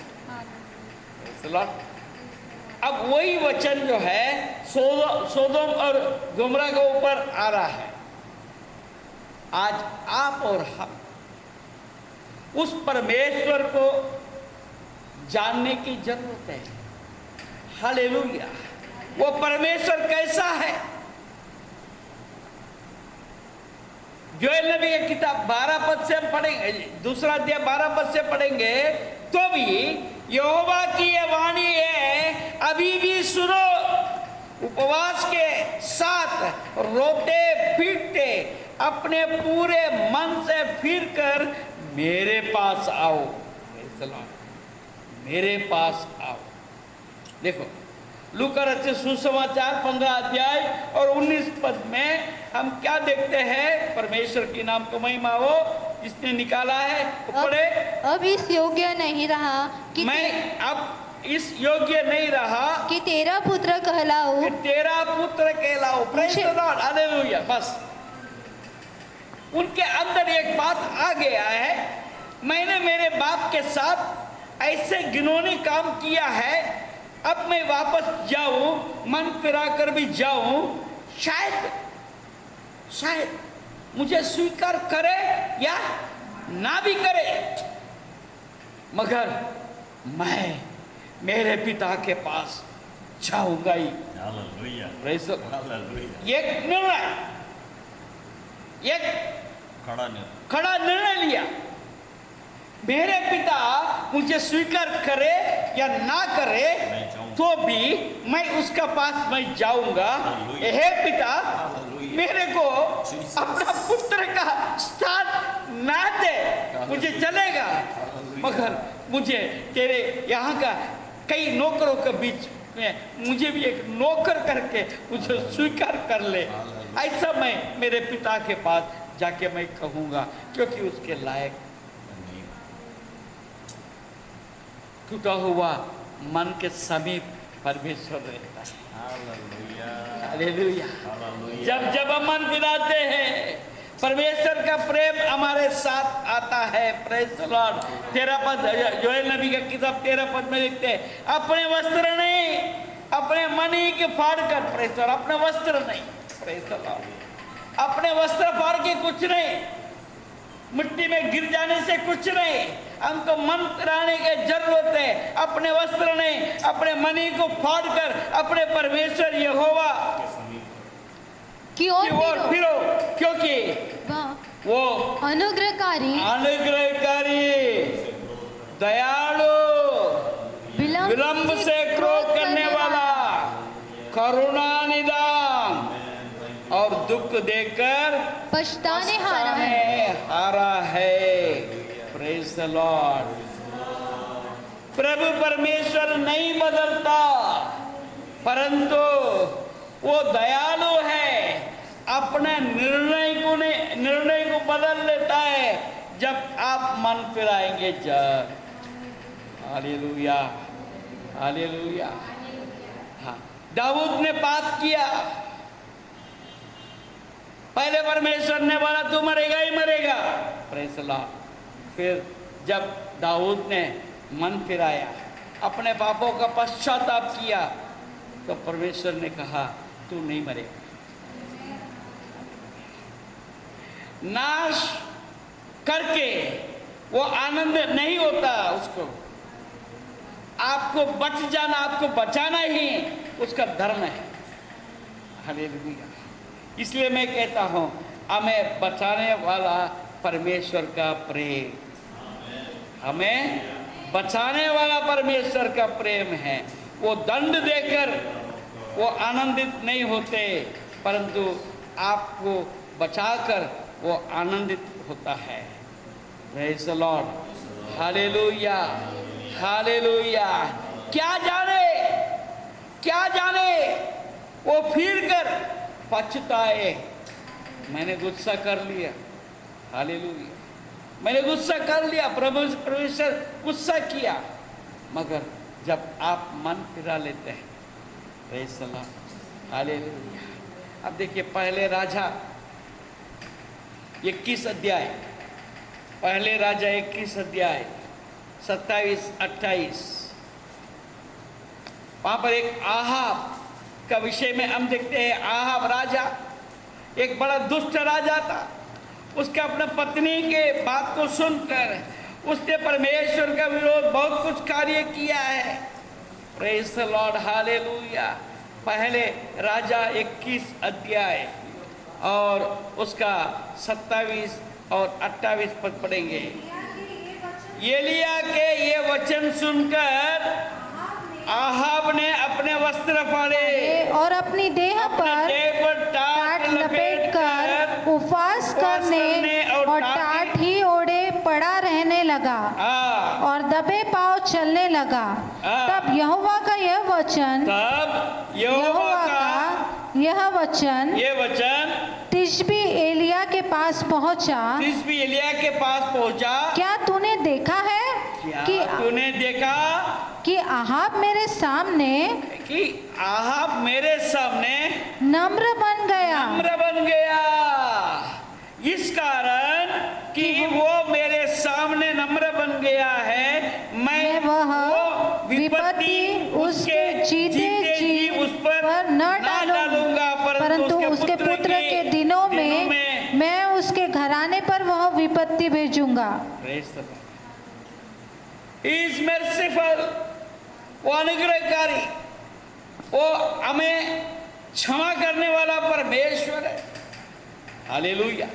अब वही वचन जो है सोदोम और गोमरा के ऊपर आ रहा है। आज आप और हम उस परमेश्वर को जानने की जरूरत है। हालेलुया। वो परमेश्वर कैसा है? जोएल नबी की किताब 12 पद से हम पढ़ेंगे, दूसरा अध्याय 12 पद से पढ़ेंगे, तो भी यहोवा की ये वाणी है, अभी भी सुनो, उपवास के साथ रोते पीटते अपने पूरे मन से फिर कर मेरे पास आओ। Praise the Lord. मेरे पास आओ। देखो लूका रचित सुसमाचार 15 अध्याय और 19 पद में हम क्या देखते हैं? परमेश्वर के नाम को महिमा हो, जिसने निकाला है पढ़े। अब इस योग्य नहीं रहा कि मैं अब इस योग्य नहीं रहा कि तेरा पुत्र कहलाऊं, कि तेरा पुत्र कहलाओ। Praise the Lord, hallelujah. बस उनके अंदर एक बात आ गया है, मैंने मेरे बाप के साथ ऐसे घिनौने काम किया है, अब मैं वापस जाऊं, मन फिरा कर भी जाऊं, शायद मुझे स्वीकार करे या ना भी करे, मगर मैं मेरे पिता के पास जाऊंगा ही। Hallelujah. Praise the Lord. Hallelujah. एक निर्णय, एक खड़ा निर्णय लिया, मेरे पिता मुझे स्वीकार करे या ना करे तो भी मैं उसका पास मैं जाऊंगा। हे पिता, मेरे को अपना पुत्र का स्थान ना दे, मुझे चलेगा, मगर मुझे तेरे यहाँ का कई नौकरों के बीच में मुझे भी एक नौकर करके मुझे स्वीकार कर ले। ऐसा मैं मेरे पिता के पास जाके मैं कहूँगा, क्योंकि उसके लायक टूटा हुआ मन के समीप परमेश्वर रहता है। हालेलुया। जब जब हम मन फिराते हैं, परमेश्वर का प्रेम हमारे साथ आता है। Praise the Lord. 13 पद योएल नबी का किताब 13 पद में लिखते हैं, अपने वस्त्र नहीं, अपने मन ही के फाड़ कर, प्रेज़ द लॉर्ड, अपने वस्त्र नहीं, प्रेज़ द लॉर्ड, अपने वस्त्र फाड़ के कुछ नहीं, मिट्टी में गिर जाने से कुछ नहीं, हमको मन फिराने की जरूरत है। अपने वस्त्र नहीं, अपने मन ही को फाड़ कर अपने परमेश्वर यहोवा की ओर फिरो, क्योंकि वो अनुग्रहकारी, दयालु, विलंब से क्रोध करने वाला, करुणा निदान और दुख देकर पछताने हारा है। Praise the Lord. प्रभु परमेश्वर नहीं बदलता, परंतु वो दयालु है, अपने निर्णय को बदल लेता है जब आप मन फिराएंगे। जब हालेलुया, हालेलुया। हाँ, दाऊद ने पाप किया, पहले परमेश्वर ने बोला तू मरेगा ही मरेगा, प्रेज़ द लॉर्ड। फिर जब दाऊद ने मन फिराया, अपने पापों का पश्चाताप किया, तो परमेश्वर ने कहा तू नहीं मरेगा। नाश करके वो आनंद नहीं होता उसको, आपको बच जाना, आपको बचाना ही उसका धर्म है। हालेलुया। इसलिए मैं कहता हूँ, हमें बचाने वाला परमेश्वर का प्रेम, हमें बचाने वाला परमेश्वर का प्रेम है। वो दंड देकर वो आनंदित नहीं होते, परंतु आपको बचाकर वो आनंदित होता है। Praise the Lord. Hallelujah, hallelujah. क्या जाने वो फिर कर पछताए, मैंने गुस्सा कर लिया। हालेलुया, मैंने गुस्सा कर लिया, परमेश्वर गुस्सा किया, मगर जब आप मन फिरा लेते हैं, प्रेज़ द लॉर्ड, हालेलुया। अब देखिए पहले राजा 21 अध्याय, पहले राजा 21 अध्याय 27-28, वहां पर एक आहाब का विषय में हम देखते हैं। आहाब राजा एक बड़ा दुष्ट राजा था। उसके अपने पत्नी के बात को सुनकर उसने परमेश्वर का विरोध बहुत कुछ कार्य किया है। Praise the Lord, hallelujah. पहले राजा 21 अध्याय और उसका 27 और 28 पद पढ़ेंगे। एलिया के ये वचन सुनकर आहाब ने अपने वस्त्र फाड़े और अपनी देह पर टाट लपेटकर उपवास करने और टाट ही ओढ़े पड़ा रहने लगा हाँ, और दबे पांव चलने लगा। हाँ। तब यहोवा का यह वचन तब यहोवा का यह वचन ये वचन तिशबी एलिया के पास पहुंचा। तिशबी एलिया के पास पहुंचा। क्या तूने देखा है क्या तूने देखा कि आहाब मेरे सामने कि आहाब मेरे सामने नम्र बन गया। नम्र बन गया, इस कारण कि वो मेरे सामने नम्र बन गया है, मैं वह वो विपत्ति उसके जीते जी उस पर न डालूंगा, परंतु उसके पुत्र के दिनों में मैं उसके घराने पर वह विपत्ति भेजूंगा। इज मर्सीफुल, वो अनुग्रहकारी, वो हमें क्षमा करने वाला परमेश्वर है। Hallelujah,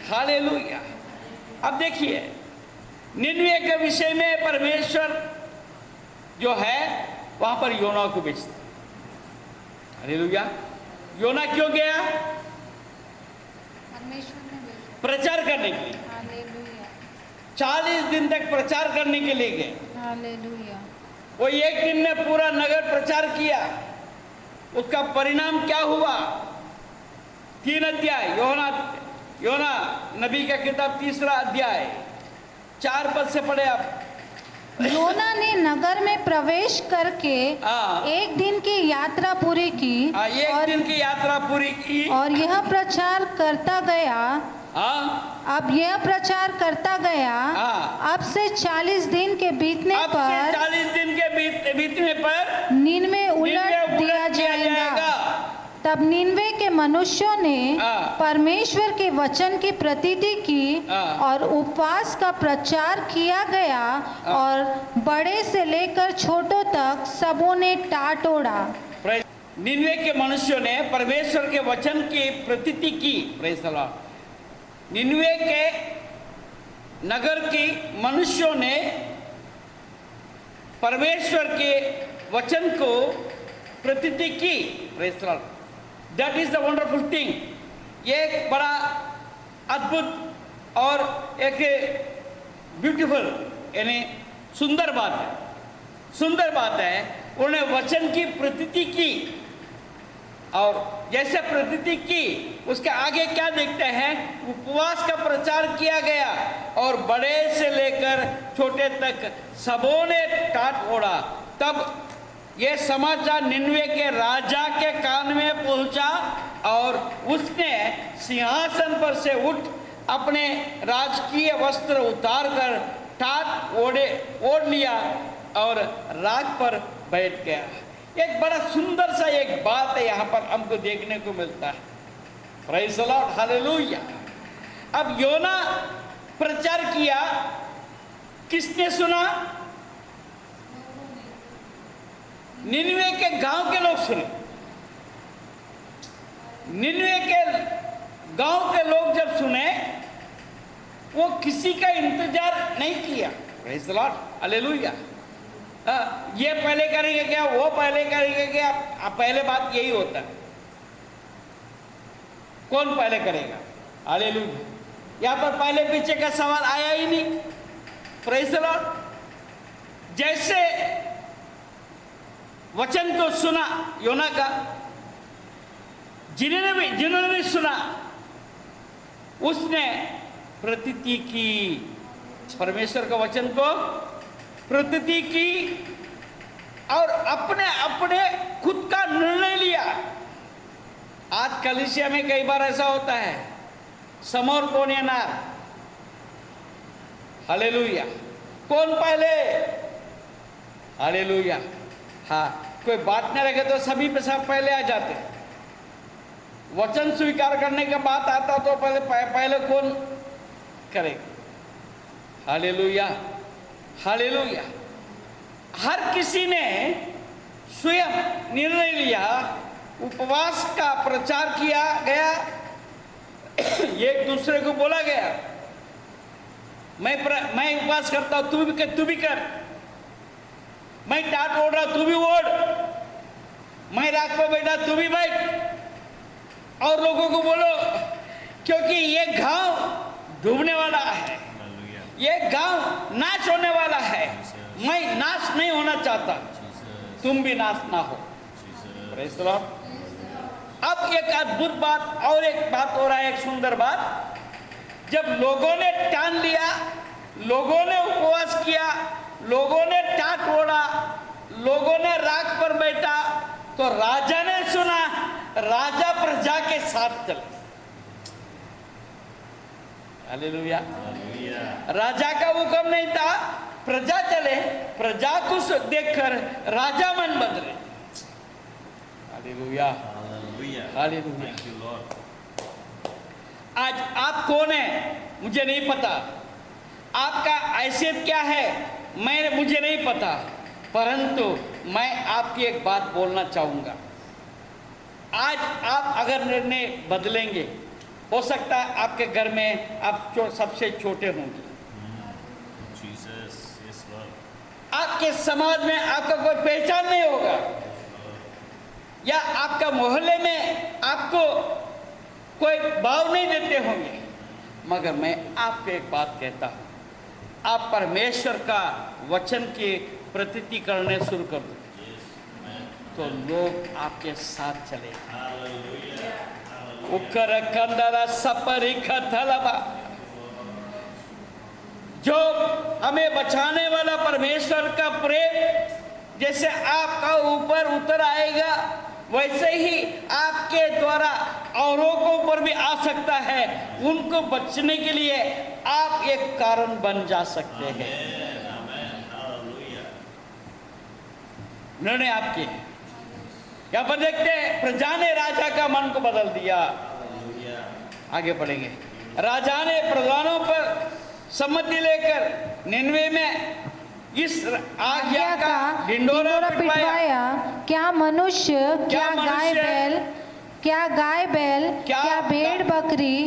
hallelujah. अब देखिए निन्वे के विषय में परमेश्वर जो है वहां पर योना को भेजता। हालेलुया। योना क्यों गया? प्रचार करने के लिए। 40 दिन तक प्रचार करने के लिए गए। हालेलुया। वो एक दिन में पूरा नगर प्रचार किया। उसका परिणाम क्या हुआ? 3 अध्याय योना नबी का किताब 3 अध्याय 4 पद से पढ़े आप। योना ने नगर में प्रवेश करके एक दिन की यात्रा पूरी की। एक दिन की यात्रा पूरी की और यह प्रचार करता गया। अब यह प्रचार करता गया। अब से 40 दिन के बीतने पर 40 दिन के बीतने पर निन्वे उलट दिया जाएगा। तब निन्वे के मनुष्यों ने परमेश्वर के वचन की प्रतीति की और उपवास का प्रचार किया गया और बड़े से लेकर छोटों तक सबों ने टाट ओढ़ा। निन्वे के मनुष्यों ने परमेश्वर के वचन की प्रतीति की। Praise the Lord. निन्वे के नगर की मनुष्यों ने परमेश्वर के वचन को प्रतीति की। Praise the Lord. That is the wonderful thing. ये एक बड़ा अद्भुत और एक ब्यूटीफुल यानी सुंदर बात है। सुंदर बात है, उन्होंने वचन की प्रतीति की और जैसे प्रतीति की उसके आगे क्या देखते हैं? उपवास का प्रचार किया गया और बड़े से लेकर छोटे तक सबों ने टाट ओढ़ा। तब यह समाचार निन्वे के राजा के कान में पहुंचा और उसने सिंहासन पर से उठ अपने राजकीय वस्त्र उतार कर टाट ओढ़ लिया और राज पर बैठ गया। एक बड़ा सुंदर सा एक बात है यहाँ पर हमको देखने को मिलता है। Praise the Lord, hallelujah. अब योना प्रचार किया, किसने सुना? निन्वे के गांव के लोग सुने। निन्वे के गांव के लोग जब सुने, वो किसी का इंतजार नहीं किया। Praise the Lord, hallelujah. ये पहले करेंगे क्या, वो पहले करेंगे क्या? पहले बात यही होता है, कौन पहले करेगा? हालेलुया। यहाँ पर पहले पीछे का सवाल आया ही नहीं। Praise the Lord. जैसे वचन को सुना योना का, जिन्होंने भी सुना उसने प्रतीति की, परमेश्वर का वचन को प्रतीति की और अपने अपने खुद का निर्णय लिया। आज कलीसिया में कई बार ऐसा होता है, समोर कौन येणार? हालेलुया। कौन पहले? हालेलुया। हाँ, कोई बात नहीं रखे तो सभी पे सब पहले आ जाते। वचन स्वीकार करने का बात आता तो पहले कौन करेगा? Hallelujah, hallelujah. हर किसी ने स्वयं निर्णय लिया, उपवास का प्रचार किया गया, एक दूसरे को बोला गया मैं उपवास करता हूं, तू भी कर। मैं टाट ओढ़ रहा, तू भी ओढ़। मैं रात पर बैठा, तू भी बैठ। और लोगों को बोलो क्योंकि ये गांव डूबने वाला है, Hallelujah. ये गांव नाश होने वाला है। मैं नाश नहीं होना चाहता, Jesus. तुम भी नाश ना हो। Jesus. Praise the Lord. अब एक अद्भुत बात और एक बात हो रहा है, एक सुंदर बात। जब लोगों ने ठान लिया, लोगों ने उपवास किया, लोगों ने टाट ओढ़ा, लोगों ने राख पर बैठा, तो राजा ने सुना, राजा प्रजा के साथ चले। हालेलुया। Hallelujah. राजा का हुक्म नहीं था, प्रजा चले, प्रजा को देखकर राजा मन बदले। Hallelujah. Hallelujah. Hallelujah. Thank you, Lord. आज आप कौन है मुझे नहीं पता, आपका हैसियत क्या है मुझे नहीं पता, परंतु मैं आपकी एक बात बोलना चाहूँगा। आज आप अगर निर्णय बदलेंगे, हो सकता है आपके घर में आप सबसे छोटे होंगे, Jesus. Yes, Lord. आपके समाज में आपका कोई पहचान नहीं होगा, या आपका मोहल्ले में आपको कोई भाव नहीं देते होंगे, मगर मैं आपको एक बात कहता हूँ, आप परमेश्वर का वचन की प्रतीति करने शुरू कर दो, तो लोग आपके साथ चले। उकर कंदरा सपरी खथलबा, जो हमें बचाने वाला परमेश्वर का प्रेम जैसे आपका ऊपर उतर आएगा, वैसे ही आपके द्वारा औरों को ऊपर भी आ सकता है। उनको बचने के लिए आप एक कारण बन जा सकते हैं। निर्णय आपके। यहाँ पर देखते हैं, प्रजा ने राजा का मन को बदल दिया। आगे पढ़ेंगे। राजा ने प्रधानों पर सम्मति लेकर निन्वे में इस आज्ञा का ढिंढोरा पिटवाया। क्या मनुष्य, क्या गाय बैल, क्या भेड़ बकरी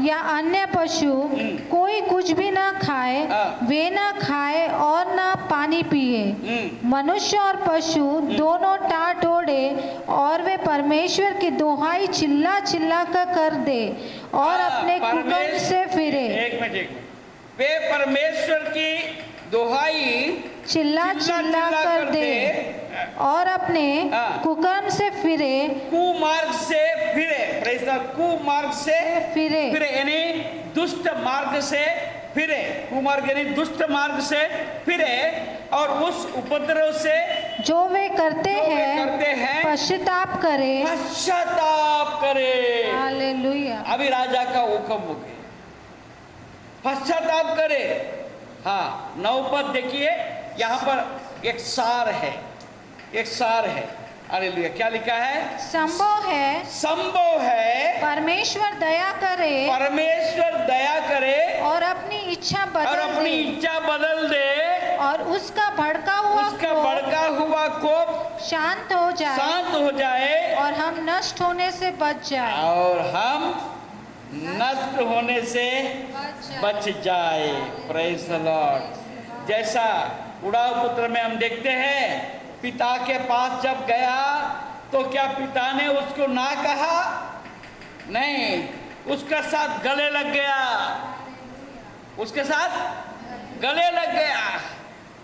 या अन्य पशु कोई कुछ भी ना खाए, वे ना खाए और ना पानी पिए। मनुष्य और पशु दोनों टाट ओढ़े और वे परमेश्वर की दोहाई चिल्ला चिल्ला कर दे और अपने कुकर्म से फिरे। एक मिनट, वे परमेश्वर की दोहाई चिल्ला चिल्ला कर दे और अपने कुकर्म से फिरे, कुमार्ग से फिरे। Praise the Lord. कुमार्ग से फिरे यानी दुष्ट मार्ग से फिरे। कुमार्ग यानी दुष्ट मार्ग से फिरे और उस उपद्रव से जो वे करते हैं पश्चाताप करे। हालेलुया। अभी राजा का हुक्म हो गया, पश्चाताप करे। हाँ, 9 पद देखिए, यहाँ पर एक सार है, एक सार है। हालेलुया। क्या लिखा है? संभव है परमेश्वर दया करे और अपनी इच्छा बदल दे और उसका भड़का हुआ कोप शांत हो जाए और हम नष्ट होने से बच जाए। Praise the Lord. जैसा उड़ाव पुत्र में हम देखते हैं, पिता के पास जब गया तो क्या पिता ने उसको ना कहा? नहीं, उसके साथ गले लग गया।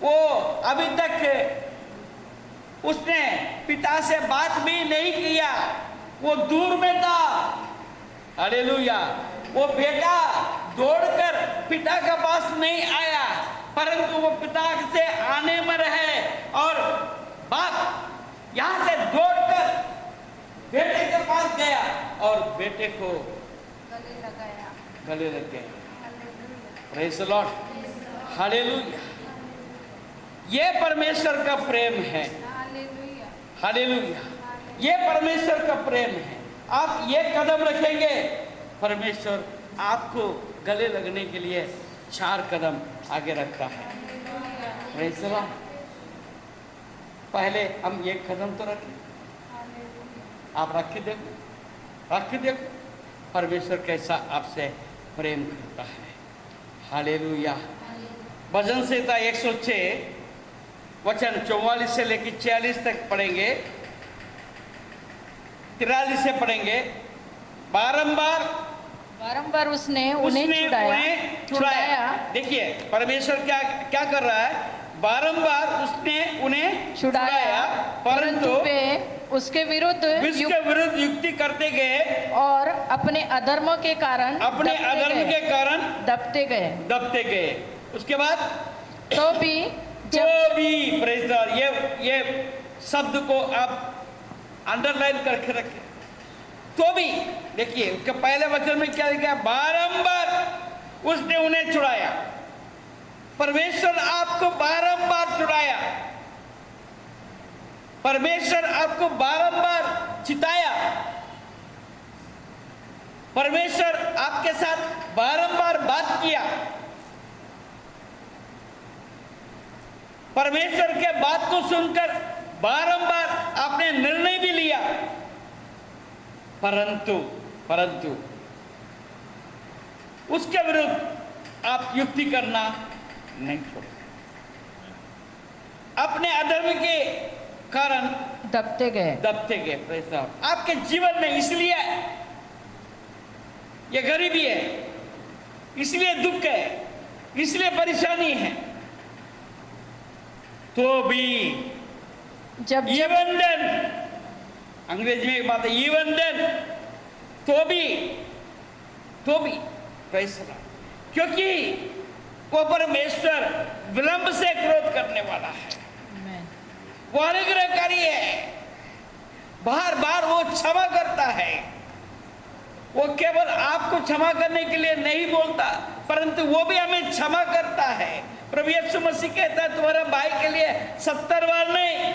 वो अभी तक उसने पिता से बात भी नहीं किया, वो दूर में था। हालेलुया। वो बेटा दौड़कर पिता के पास नहीं आया, परंतु वो पिता से आने में रहे और बाप यहाँ से दौड़कर बेटे के पास गया और बेटे को गले लग गया। Praise the Lord. हालेलुया। ये परमेश्वर का प्रेम है। हालेलुया। ये परमेश्वर का प्रेम है। आप ये कदम रखेंगे, परमेश्वर आपको गले लगने के लिए 4 कदम आगे रखता है। Praise the Lord. पहले हम ये कदम तो रखें, आप रख के देखो परमेश्वर कैसा आपसे प्रेम करता है। हालेलुया। भजन संहिता 106 वचन 44 से लेकर 46 तक पढ़ेंगे, 43 से पढ़ेंगे। बारंबार बारंबार उसने उन्हें छुड़ाया। देखिए परमेश्वर क्या क्या कर रहा है, बारंबार उसने उन्हें छुड़ाया, परंतु वे उसके विरुद्ध युक्ति करते गए और अपने अधर्म के कारण दबते गए। उसके बाद तो भी प्रेज़ द लॉर्ड, ये शब्द को आप अंडरलाइन करके रखें। तो भी देखिए उसके पहले वचन में क्या लिखा है, बारंबार उसने उन्हें छुड़ाया। परमेश्वर आपको बारंबार छुड़ाया, परमेश्वर आपको बारंबार चिताया, परमेश्वर आपके साथ बारंबार बात किया, परमेश्वर के बात को सुनकर बारंबार आपने निर्णय भी लिया, परंतु उसके विरुद्ध आप युक्ति करना नहीं छोड़े। अपने अधर्म के कारण दबते गए। आपके जीवन में इसलिए ये गरीबी है, इसलिए दुख है, इसलिए परेशानी है, तो भी जब इवन देन, अंग्रेजी में एक बात है, इवन देन, तो भी फैसला, क्योंकि वो परमेश्वर विलंब से क्रोध करने वाला है, वो अनुग्रहकारी है, बार बार वो क्षमा करता है। वो केवल आपको क्षमा करने के लिए नहीं बोलता, परंतु वो भी हमें क्षमा करता है। प्रभु यीशु मसीह कहता है तुम्हारे भाई के लिए 70 बार नहीं,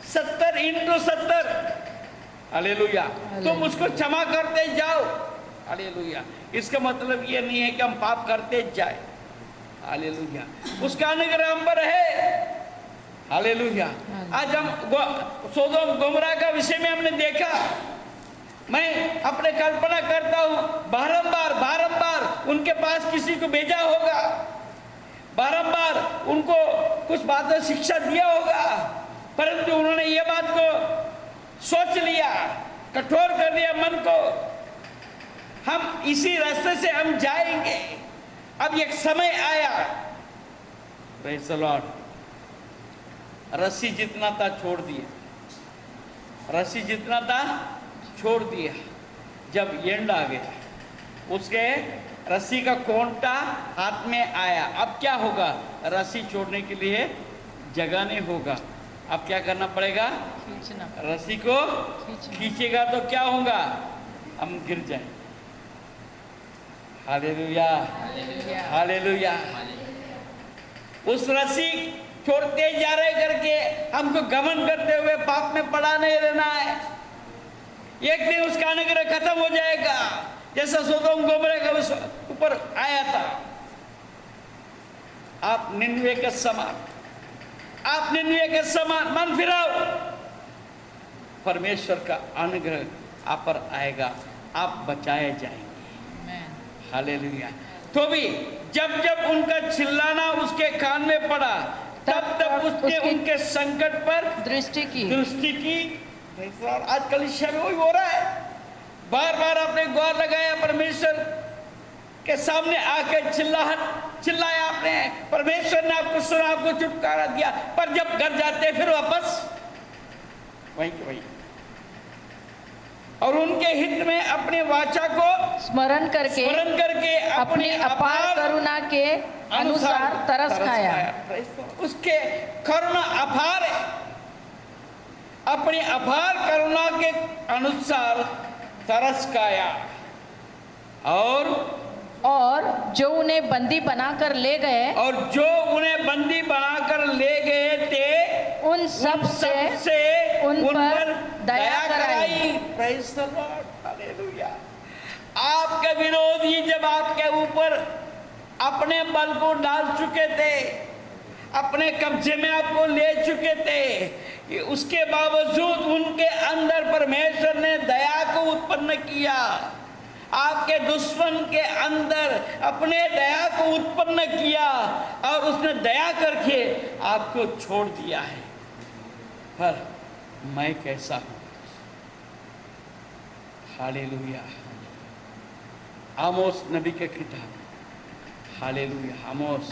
70 × 70, हालेलुया, तुम उसको क्षमा करते जाओ, हालेलुया। इसका मतलब ये नहीं है कि हम पाप करते जाए, हालेलुया, उसका अनुग्रह हम पर है, हालेलुया। आज हम सोदोम गोमरा का विषय में हमने देखा, मैं अपने कल्पना करता हूं बारंबार उनके पास किसी को भेजा होगा, बारंबार उनको कुछ बातें शिक्षा दिया होगा, परंतु उन्होंने ये बात को सोच लिया, कठोर कर दिया मन को, हम इसी रास्ते से हम जाएंगे। अब एक समय आया, प्रेज़ द लॉर्ड, रस्सी जितना था छोड़ दिया, रस्सी जितना था छोड़ दिया। जब एंड आ गया, उसके रस्सी का कोंटा हाथ में आया, अब क्या होगा, रस्सी छोड़ने के लिए जगह नहीं होगा, अब क्या करना पड़ेगा, खींचना, रस्सी को खींचेगा तो क्या होगा, हम गिर जाए। Hallelujah, hallelujah. उस रस्सी छोड़ते जा रहे करके हमको गमन करते हुए पाप में पड़ा नहीं रहना है। एक दिन उसका अनुग्रह खत्म हो जाएगा, जैसा सोदोम गोमरा का ऊपर आया था। आप निन्वे के समान मन फिराओ, परमेश्वर का अनुग्रह आप पर आएगा, आप बचाए जाएंगे, हालेलुया। तो भी जब उनका चिल्लाना उसके कान में पड़ा, तब उसने उनके संकट पर दृष्टि की। आज कलीसिया में वही हो रहा है, बार बार आपने गुहार लगाया, परमेश्वर के सामने आकर चिल्लाया आपने, परमेश्वर ने आपको सुना, आपको छुटकारा दिया, पर जब घर जाते फिर वापस वही के वही, और उनके हित में अपने वाचा को स्मरण करके अपनी अपार करुणा के अनुसार तरस खाया। उसके करुणा अपार है, अपनी अपार करुणा के अनुसार तरस खाया। और जो उन्हें बंदी बनाकर ले गए, थे, उन सब से उन पर दया कराई। Praise the Lord, hallelujah. आपके विरोधी जब आपके ऊपर अपने बल को डाल चुके थे, अपने कब्जे में आपको ले चुके थे, उसके बावजूद उनके अंदर परमेश्वर ने दया को उत्पन्न किया। आपके दुश्मन के अंदर अपने दया को उत्पन्न किया और उसने दया करके आपको छोड़ दिया है। पर मैं कैसा हूं, हालेलुया। आमोस नबी के किताब, हालेलुया, आमोस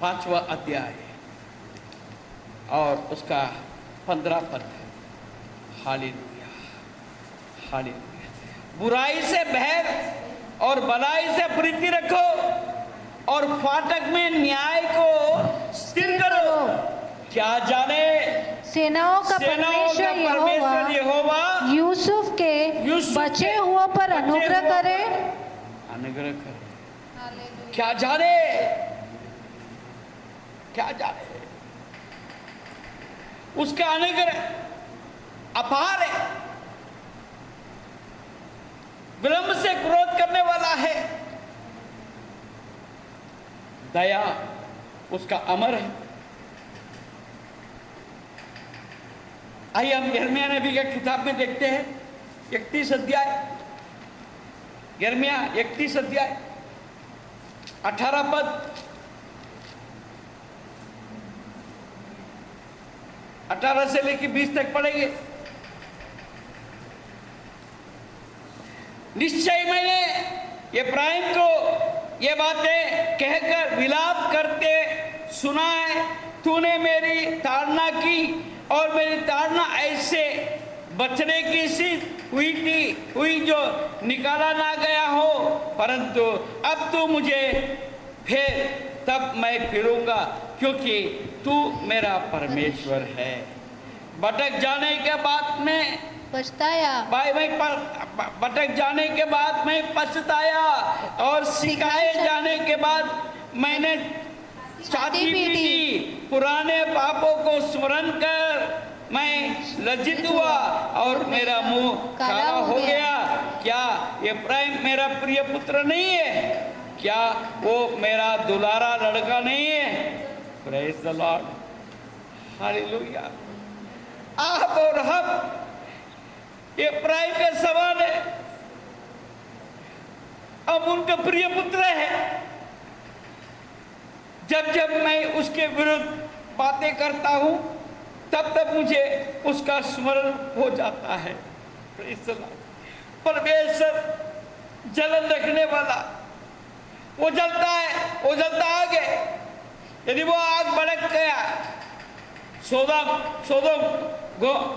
5वां अध्याय और उसका 15 पद। Hallelujah, hallelujah. बुराई से बैर और भलाई से प्रीति रखो और फाटक में न्याय को स्थिर करो। क्या जाने सेनाओं का परमेश्वर यहोवा यूसुफ के बचे हुओं पर अनुग्रह करे। अनुग्रह करे। क्या जाने, क्या जाने, उसका अनुग्रह अपार है, विलंब से क्रोध करने वाला है, दया उसका अमर है। आइए हम यिर्मयाह नबी के किताब में देखते हैं 31 अध्याय, यिर्मयाह 31 अध्याय 18 पद। 18 से लेकर 20 तक पढ़ेंगे। निश्चय मैंने इब्राहिम को ये बातें कहकर विलाप करते सुना है। तूने मेरी ताड़ना की और मेरी ताड़ना ऐसे बचने की सी हुई जो निकाला ना गया हो, परंतु अब तू मुझे फिर तब मैं फिरूंगा, क्योंकि तू मेरा परमेश्वर है। भटक जाने के बाद में पछताया, भटक जाने के बाद मैं पछताया और सिखाए जाने के बाद मैंने छाती पीटी। पुराने पापों को स्मरण कर मैं लज्जित हुआ और मेरा मुंह काला हो गया। क्या इब्राहिम मेरा प्रिय पुत्र नहीं है? क्या वो मेरा दुलारा लड़का नहीं है? Praise the Lord, hallelujah. आप और हम इब्राहिम के समान है, अब उनका प्रिय पुत्र है। जब जब मैं उसके विरुद्ध बातें करता हूं तब तब मुझे उसका स्मरण हो जाता है। परमेश्वर जलन रखने वाला, वो जलता है, वो जलता आगे। यदि वो आग भड़क गया सोदोम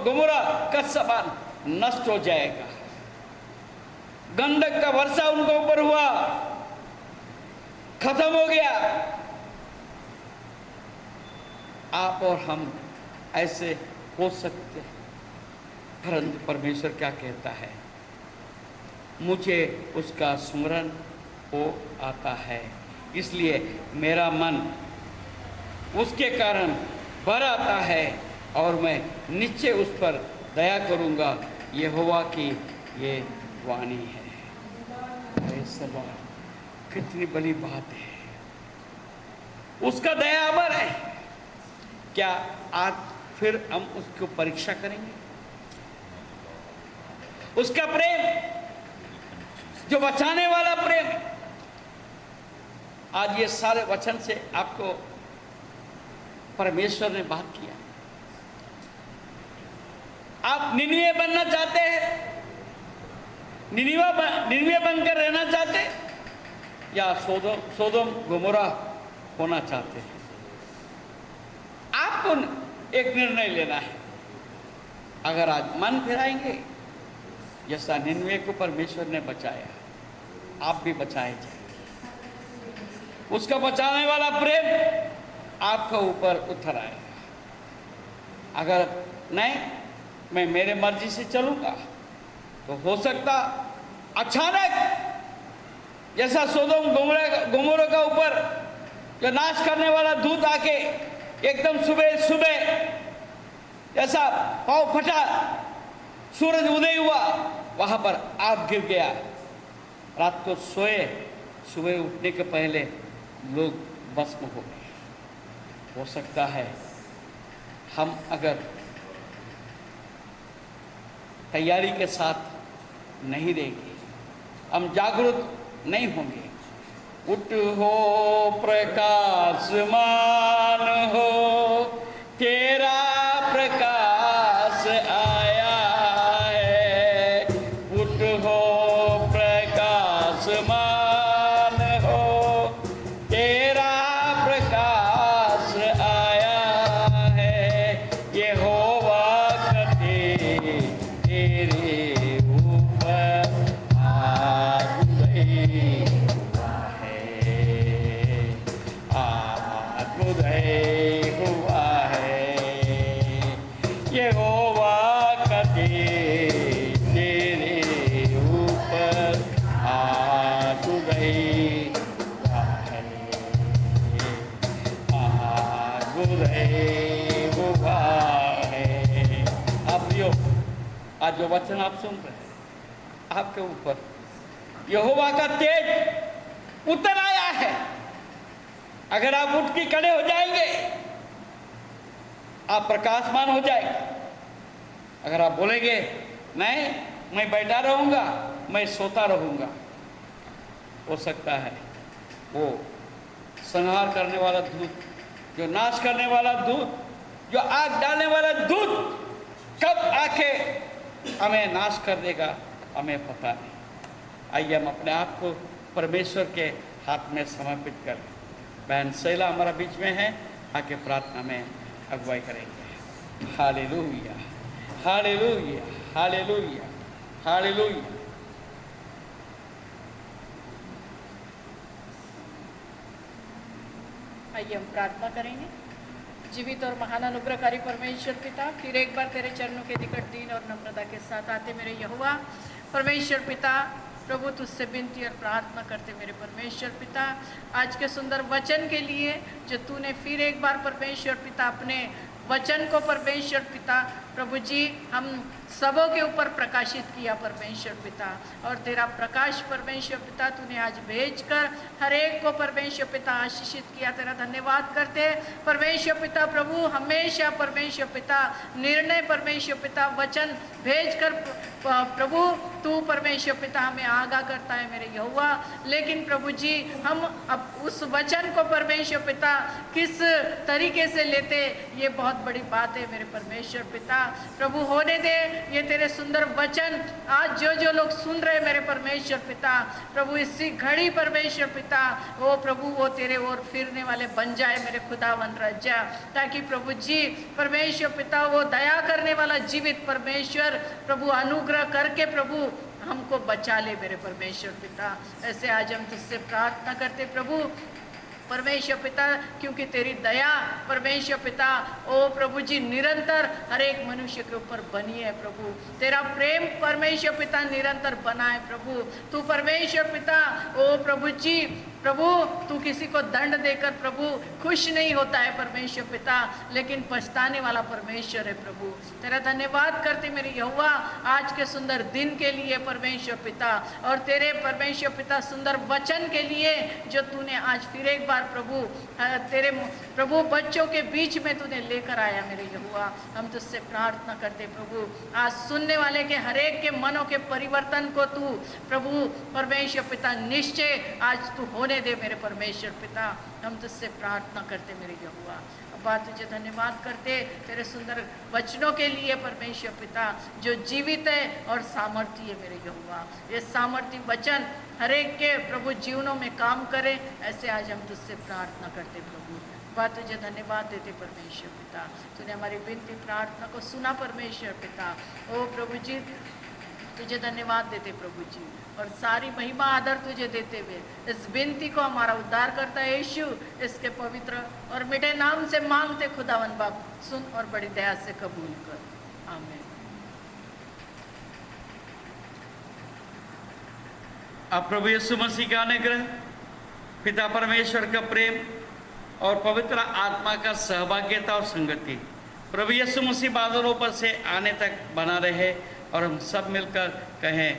गोमोरा का समान नष्ट हो जाएगा। गंधक का वर्षा उनके ऊपर हुआ, खत्म हो गया। आप और हम ऐसे हो सकते हैं, परंतु परमेश्वर क्या कहता है? मुझे उसका स्मरण हो आता है, इसलिए मेरा मन उसके कारण भर आता है और मैं निश्चय उस पर दया करूंगा। यहोवा की ये वाणी है। कितनी बड़ी बात है, उसका दया अमर है। क्या आज फिर हम उसको परीक्षा करेंगे? उसका प्रेम जो बचाने वाला प्रेम। आज ये सारे वचन से आपको परमेश्वर ने बात किया। आप निनिवे बनना चाहते हैं, निनिवे बनकर रहना चाहते हैं, या सोदोम गोमोरा होना चाहते हैं? आपको एक निर्णय लेना है। अगर आज मन फिराएंगे, जैसा निनिवे को परमेश्वर ने बचाया, आप भी बचाए जाएंगे। उसका बचाने वाला प्रेम आपके ऊपर उतर आएगा। अगर नहीं, मैं मेरे मर्जी से चलूंगा, तो हो सकता अचानक जैसा सोदोम गोमोरा का ऊपर जो नाश करने वाला दूत आके एकदम सुबह सुबह जैसा पाँव फटा, सूरज उदय हुआ, वहां पर आग गिर गया। रात को सोए, सुबह उठने के पहले लोग भस्म हो गए। हो सकता है हम अगर तैयारी के साथ नहीं रहेंगे, हम जागरूक नहीं होंगे। उठ हो प्रकाशमान हो, तेरा प्रकाश आया है। उठ जो वचन आप सुन रहे हैं आपके ऊपर यहोवा का तेज उतर आया है। अगर आप उठ के खड़े हो जाएंगे आप प्रकाशमान हो जाएंगे। अगर आप बोलेंगे नहीं मैं बैठा रहूंगा, मैं सोता रहूंगा, हो सकता है वो संहार करने वाला दूत, जो नाश करने वाला दूत, जो आग डालने वाला दूत कब आके हमें नाश कर देगा हमें पता नहीं। आइए हम अपने आप को परमेश्वर के हाथ में समर्पित करें। बहन शैला हमारा बीच में है, आके प्रार्थना में अगुवाई करेंगे। Hallelujah, hallelujah, hallelujah, hallelujah. आइए हम प्रार्थना करेंगे। जीवित और महान अनुग्रहकारी परमेश्वर पिता, फिर एक बार तेरे चरणों के निकट दीन और नम्रता के साथ आते मेरे यहोवा परमेश्वर पिता, प्रभु तुझसे विनती और प्रार्थना करते मेरे परमेश्वर पिता, आज के सुंदर वचन के लिए जो तूने फिर एक बार परमेश्वर पिता अपने वचन को परमेश्वर पिता प्रभु जी हम सबों के ऊपर प्रकाशित किया परमेश्वर पिता, और तेरा प्रकाश परमेश्वर पिता तूने आज भेजकर हर एक को परमेश्वर पिता आशीषित किया। तेरा धन्यवाद करते परमेश्वर पिता प्रभु। हमेशा परमेश्वर पिता निर्णय परमेश्वर पिता वचन भेजकर प्रभु तू परमेश्वर पिता हमें आगाह करता है मेरे यहोवा। लेकिन प्रभु जी हम अब उस वचन को परमेश्वर पिता किस तरीके से लेते, ये बहुत बड़ी बात है मेरे परमेश्वर पिता प्रभु। होने दे ये तेरे सुंदर वचन आज जो लोग सुन रहे मेरे परमेश्वर पिता प्रभु, इसी घड़ी परमेश्वर पिता वो प्रभु वो तेरे ओर फिरने वाले बन जाए मेरे खुदावन राजा, ताकि प्रभु जी परमेश्वर पिता वो दया करने वाला जीवित परमेश्वर प्रभु अनुग्रह करके प्रभु हमको बचा ले मेरे परमेश्वर पिता। ऐसे आज हम तुझसे प्रार्थना करते प्रभु परमेश्वर पिता, क्योंकि तेरी दया परमेश्वर पिता ओ प्रभु जी निरंतर हर एक मनुष्य के ऊपर बनी है प्रभु। तेरा प्रेम परमेश्वर पिता निरंतर बना है प्रभु। तू परमेश्वर पिता ओ प्रभु जी प्रभु तू किसी को दंड देकर प्रभु खुश नहीं होता है परमेश्वर पिता, लेकिन पछताने वाला परमेश्वर है प्रभु। तेरा धन्यवाद करते मेरे यहोवा आज के सुंदर दिन के लिए परमेश्वर पिता, और तेरे परमेश्वर पिता सुंदर वचन के लिए जो तूने आज फिर एक बार प्रभु तेरे प्रभु बच्चों के बीच में तूने लेकर आया मेरे यहोवा। हम तुझसे प्रार्थना करते प्रभु आज सुनने वाले के हरेक के मनों के परिवर्तन को तू प्रभु परमेश्वर पिता निश्चय आज तू होने दे मेरे परमेश्वर पिता। हम तुझसे प्रार्थना करते मेरे यहोवा। अब्बा तुझे धन्यवाद करते तेरे सुंदर वचनों के लिए परमेश्वर पिता जो जीवित है और सामर्थी है मेरे यहोवा। ये सामर्थी वचन हर एक के प्रभु जीवनों में काम करे, ऐसे आज हम तुझसे प्रार्थना करते प्रभु। अब्बा तुझे धन्यवाद देते परमेश्वर पिता, तूने हमारी विनती प्रार्थना को सुना परमेश्वर पिता। ओ प्रभु जी तुझे धन्यवाद देते प्रभु जी, और सारी महिमा आदर तुझे देते हुए इस विनती को हमारा उद्धार करता है यीशु इसके पवित्र और मिठे नाम से मांगते खुदावन बाप, सुन और बड़ी दया से कबूल कर, आमीन। अब प्रभु यीशु मसीह का अनुग्रह, पिता परमेश्वर का प्रेम और पवित्र आत्मा का सहभागिता और संगति प्रभु यीशु मसीह बादलों पर से आने तक बना रहे, और हम सब मिलकर कहें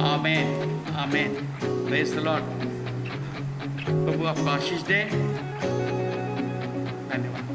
आमीन, आमीन। Praise the Lord. प्रभु आपको आशीष दे। धन्यवाद।